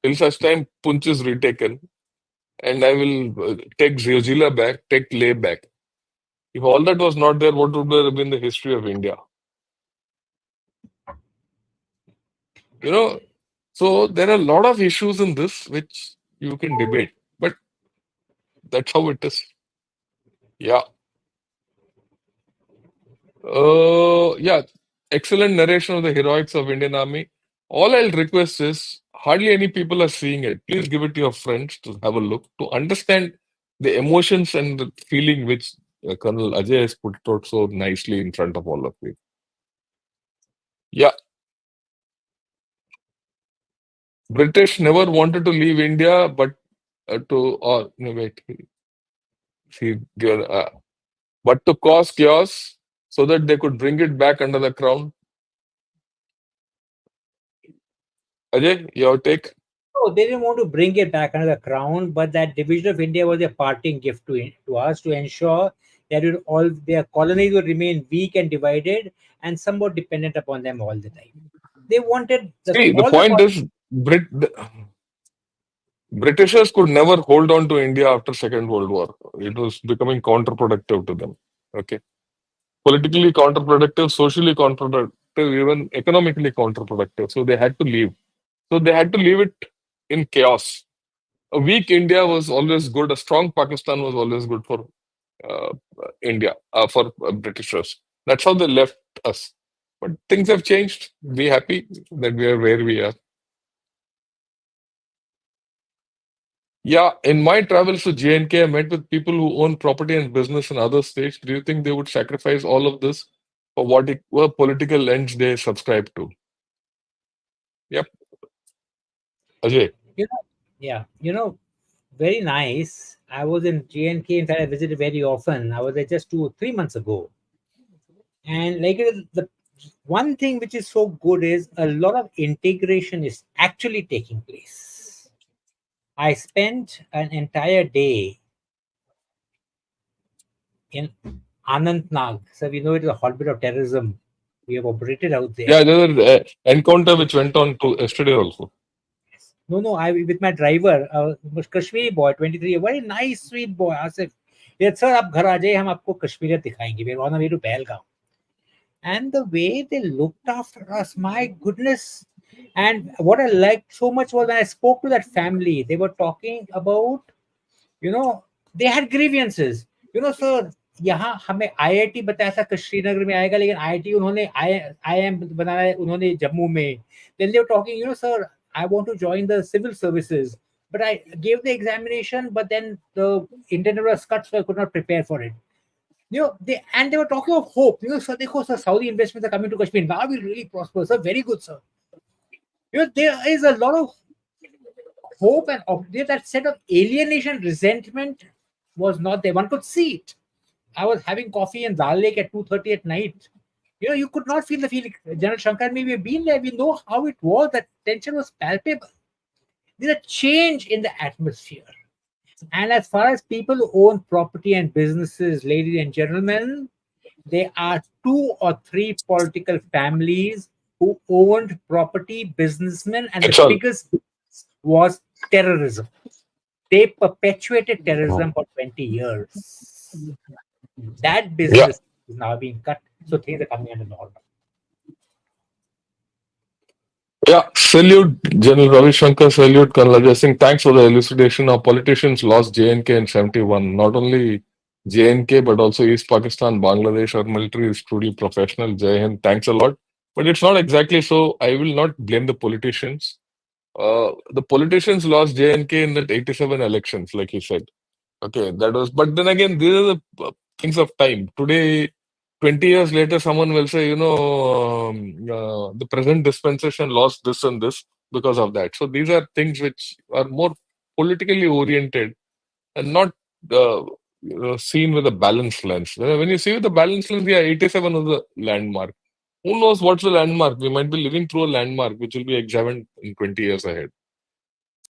till such time Punch is retaken and I will take Zojila back, take Leh back. If all that was not there, what would have been the history of India? You know, so there are a lot of issues in this which you can debate, but that's how it is. Yeah. Yeah. Excellent narration of the heroics of Indian Army. All I'll request is hardly any people are seeing it. Please give it to your friends to have a look to understand the emotions and the feeling which Colonel Ajay has put out so nicely in front of all of you. Yeah, British never wanted to leave India, but no, wait, given, but to cause chaos so that they could bring it back under the crown. Ajay, your take? No, they didn't want to bring it back under the crown, but that division of India was a parting gift to us to ensure that all their colonies would remain weak and divided and somewhat dependent upon them all the time. They wanted See, the all the point is, Britishers could never hold on to India after Second World War. It was becoming counterproductive to them. Okay, politically counterproductive, socially counterproductive, even economically counterproductive. So they had to leave. So they had to leave it in chaos. A weak India was always good. A strong Pakistan was always good for uh, India, for Britishers. That's how they left us. But things have changed. Be happy that we are where we are. Yeah, in my travels to J&K, I met with people who own property and business in other states. Do you think they would sacrifice all of this for what political ends they subscribe to? Yep, Ajay. you know, yeah, very nice. I was in JNK. In fact, I visited very often. I was there just 2 or 3 months ago, and like the one thing which is so good is a lot of integration is actually taking place. I spent an entire day in Anantnag. So we know it is a hotbed of terrorism. We have operated out there. Yeah, there's an encounter which went on to yesterday also. No, no, I with my driver, was Kashmiri boy, 23, very nice, sweet boy. Asif, yes, sir, आप घर आ जाइए हम आपको कश्मीर दिखाएंगे. We're on the way to Belgaum. And the way they looked after us, my goodness. And what I liked so much was when I spoke to that family, they were talking about, you know, they had grievances. Sir, यहाँ हमें IIT बताया था कि श्रीनगर में आएगा, लेकिन IIT उन्होंने IM बनाया है उन्होंने जम्मू में. Then they were talking, sir, I want to join the civil services, but I gave the examination, but then the internet was cut, so I could not prepare for it. They were talking of hope. Sir, dekho, sir, Saudi investments are coming to Kashmir. Now we really prosper, sir. Very good, sir. There is a lot of hope and that set of alienation, resentment was not there. One could see it. I was having coffee in Dal Lake at 2:30 at night. You could not feel the feeling. General Shankar, maybe we've been there. We know how it was. That tension was palpable. There's a change in the atmosphere. And as far as people who own property and businesses, ladies and gentlemen, there are 2 or 3 political families who owned property, businessmen, and the That's all. biggest was terrorism. They perpetuated terrorism for 20 years. That Yeah. business is now being cut, so things are coming under normal. Yeah, salute General Ravi Shankar, salute Colonel Ajay Singh. Thanks for the elucidation. Our politicians lost JNK in 71. Not only JNK, but also East Pakistan, Bangladesh. Our military is truly professional. Jai Hind, thanks a lot. But it's not exactly so. I will not blame the politicians. The politicians lost JNK in the 87 elections, like you said. Okay, that was, but then again, these are the things of time. Today, 20 years later, someone will say, the present dispensation lost this and this because of that. So these are things which are more politically oriented and not seen with a balanced lens. When you see with a balanced lens, yeah, 87 was the landmark. Who knows what's the landmark? We might be living through a landmark which will be examined in 20 years ahead.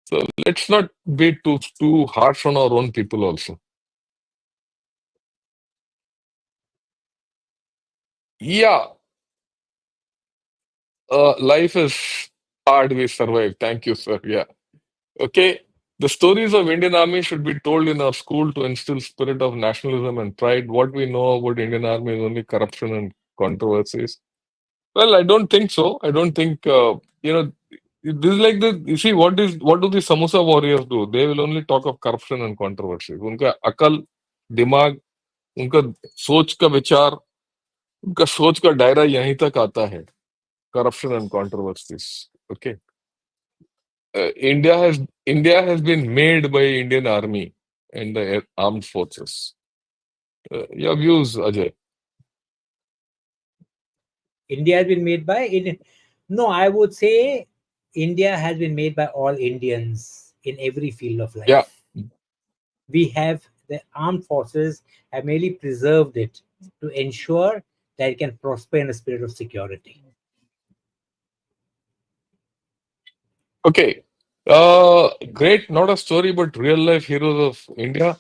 So let's not be too harsh on our own people also. Yeah, life is hard. We survive. Thank you, sir. Yeah. Okay. The stories of Indian Army should be told in our school to instill spirit of nationalism and pride. What we know about Indian Army is only corruption and controversies. Well, I don't think so. I don't think, this is like the, you see, what do the samosa warriors do? They will only talk of corruption and controversy. उनका अकल, दिमाग, उनका सोच का विचार, उनका सोच का दायरा यहीं तक आता है. Corruption and controversies. Okay. India has been made by Indian Army and the armed forces. Your views, Ajay? India has been made by no, I would say India has been made by all Indians in every field of Yeah. life. We have the armed forces have merely preserved it to ensure that it can prosper in a spirit of security. Okay. Great, not a story, but real life heroes of India.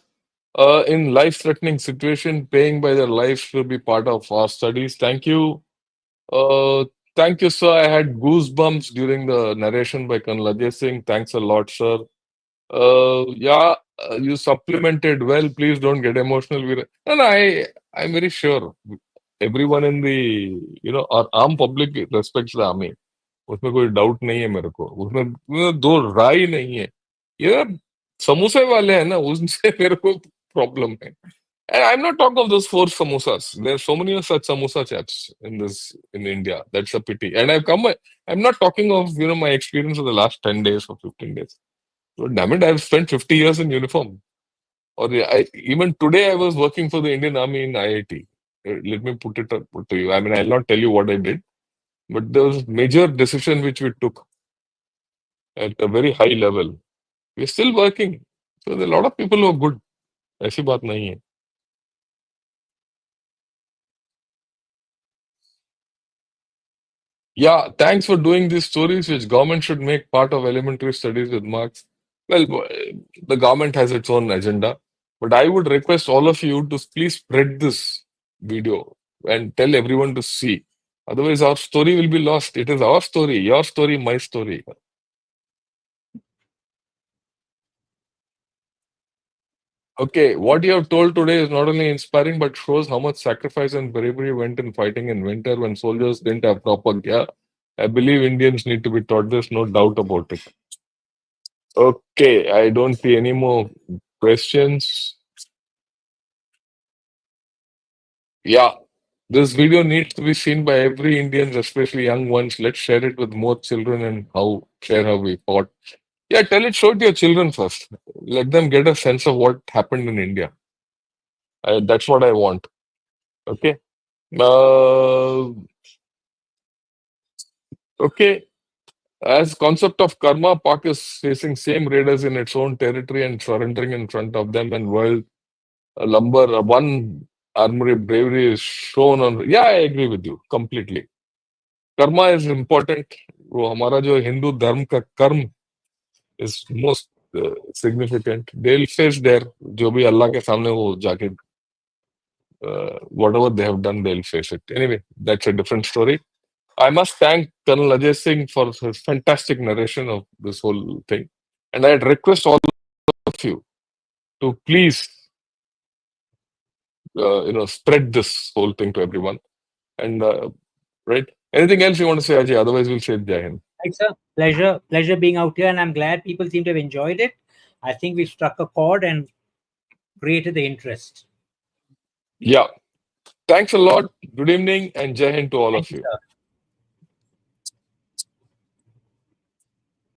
In life-threatening situation, paying by their lives will be part of our studies. Thank you. Uh, Thank you, sir. I had goosebumps during the narration by Colonel Ajay Singh. Thanks a lot, sir. Yeah, you supplemented well. Please don't get emotional. No, I'm very sure everyone in the, our armed public respects the army. उसमें कोई doubt नहीं है मेरे को. उसमें दो राय नहीं है. ये समोसे वाले हैं ना, उनसे मेरे को प्रॉब्लम है. And I'm not talking of those four samosas. There are so many such samosa chaps in India. That's a pity. And I'm not talking of my experience of the last 10 days or 15 days. So damn it, I've spent 50 years in uniform. Or even today I was working for the Indian Army in IIT. Let me put it up to you. I mean, I'll not tell you what I did, but there was major decision which we took at a very high level. We're still working. So there are a lot of people who are good. ऐसी बात नहीं है. Yeah, thanks for doing these stories, which government should make part of elementary studies with marks. Well, the government has its own agenda, but I would request all of you to please spread this video and tell everyone to see. Otherwise, our story will be lost. It is our story, your story, my story. Okay, what you have told today is not only inspiring but shows how much sacrifice and bravery went in fighting in winter when soldiers didn't have proper gear. I believe Indians need to be taught this, no doubt about it. Okay, I don't see any more questions. Yeah, this video needs to be seen by every Indians, especially young ones. Let's share it with more children and share how we fought. Yeah, show it to your children first. Let them get a sense of what happened in India. That's what I want. Okay. Uh, okay. As concept of karma, Pak is facing same raiders in its own territory and surrendering in front of them, and world lumber one armory bravery is shown on. Yeah, I agree with you completely. Karma is important. वो हमारा जो हिंदू धर्म का कर्म is most significant. They'll face their जो भी अल्लाह के सामने वो जाके whatever they have done, they'll face it. Anyway, that's a different story. I must thank Colonel Ajay Singh for his fantastic narration of this whole thing. And I'd request all of you to please, spread this whole thing to everyone. And, right? Anything else you want to say, Ajay? Otherwise, we'll say Jai Hind. Right, sir. Pleasure being out here, and I'm glad people seem to have enjoyed it. I think we've struck a chord and created the interest. Yeah. Thanks a lot. Good evening and Jai Hind to all Thank of you, you. sir.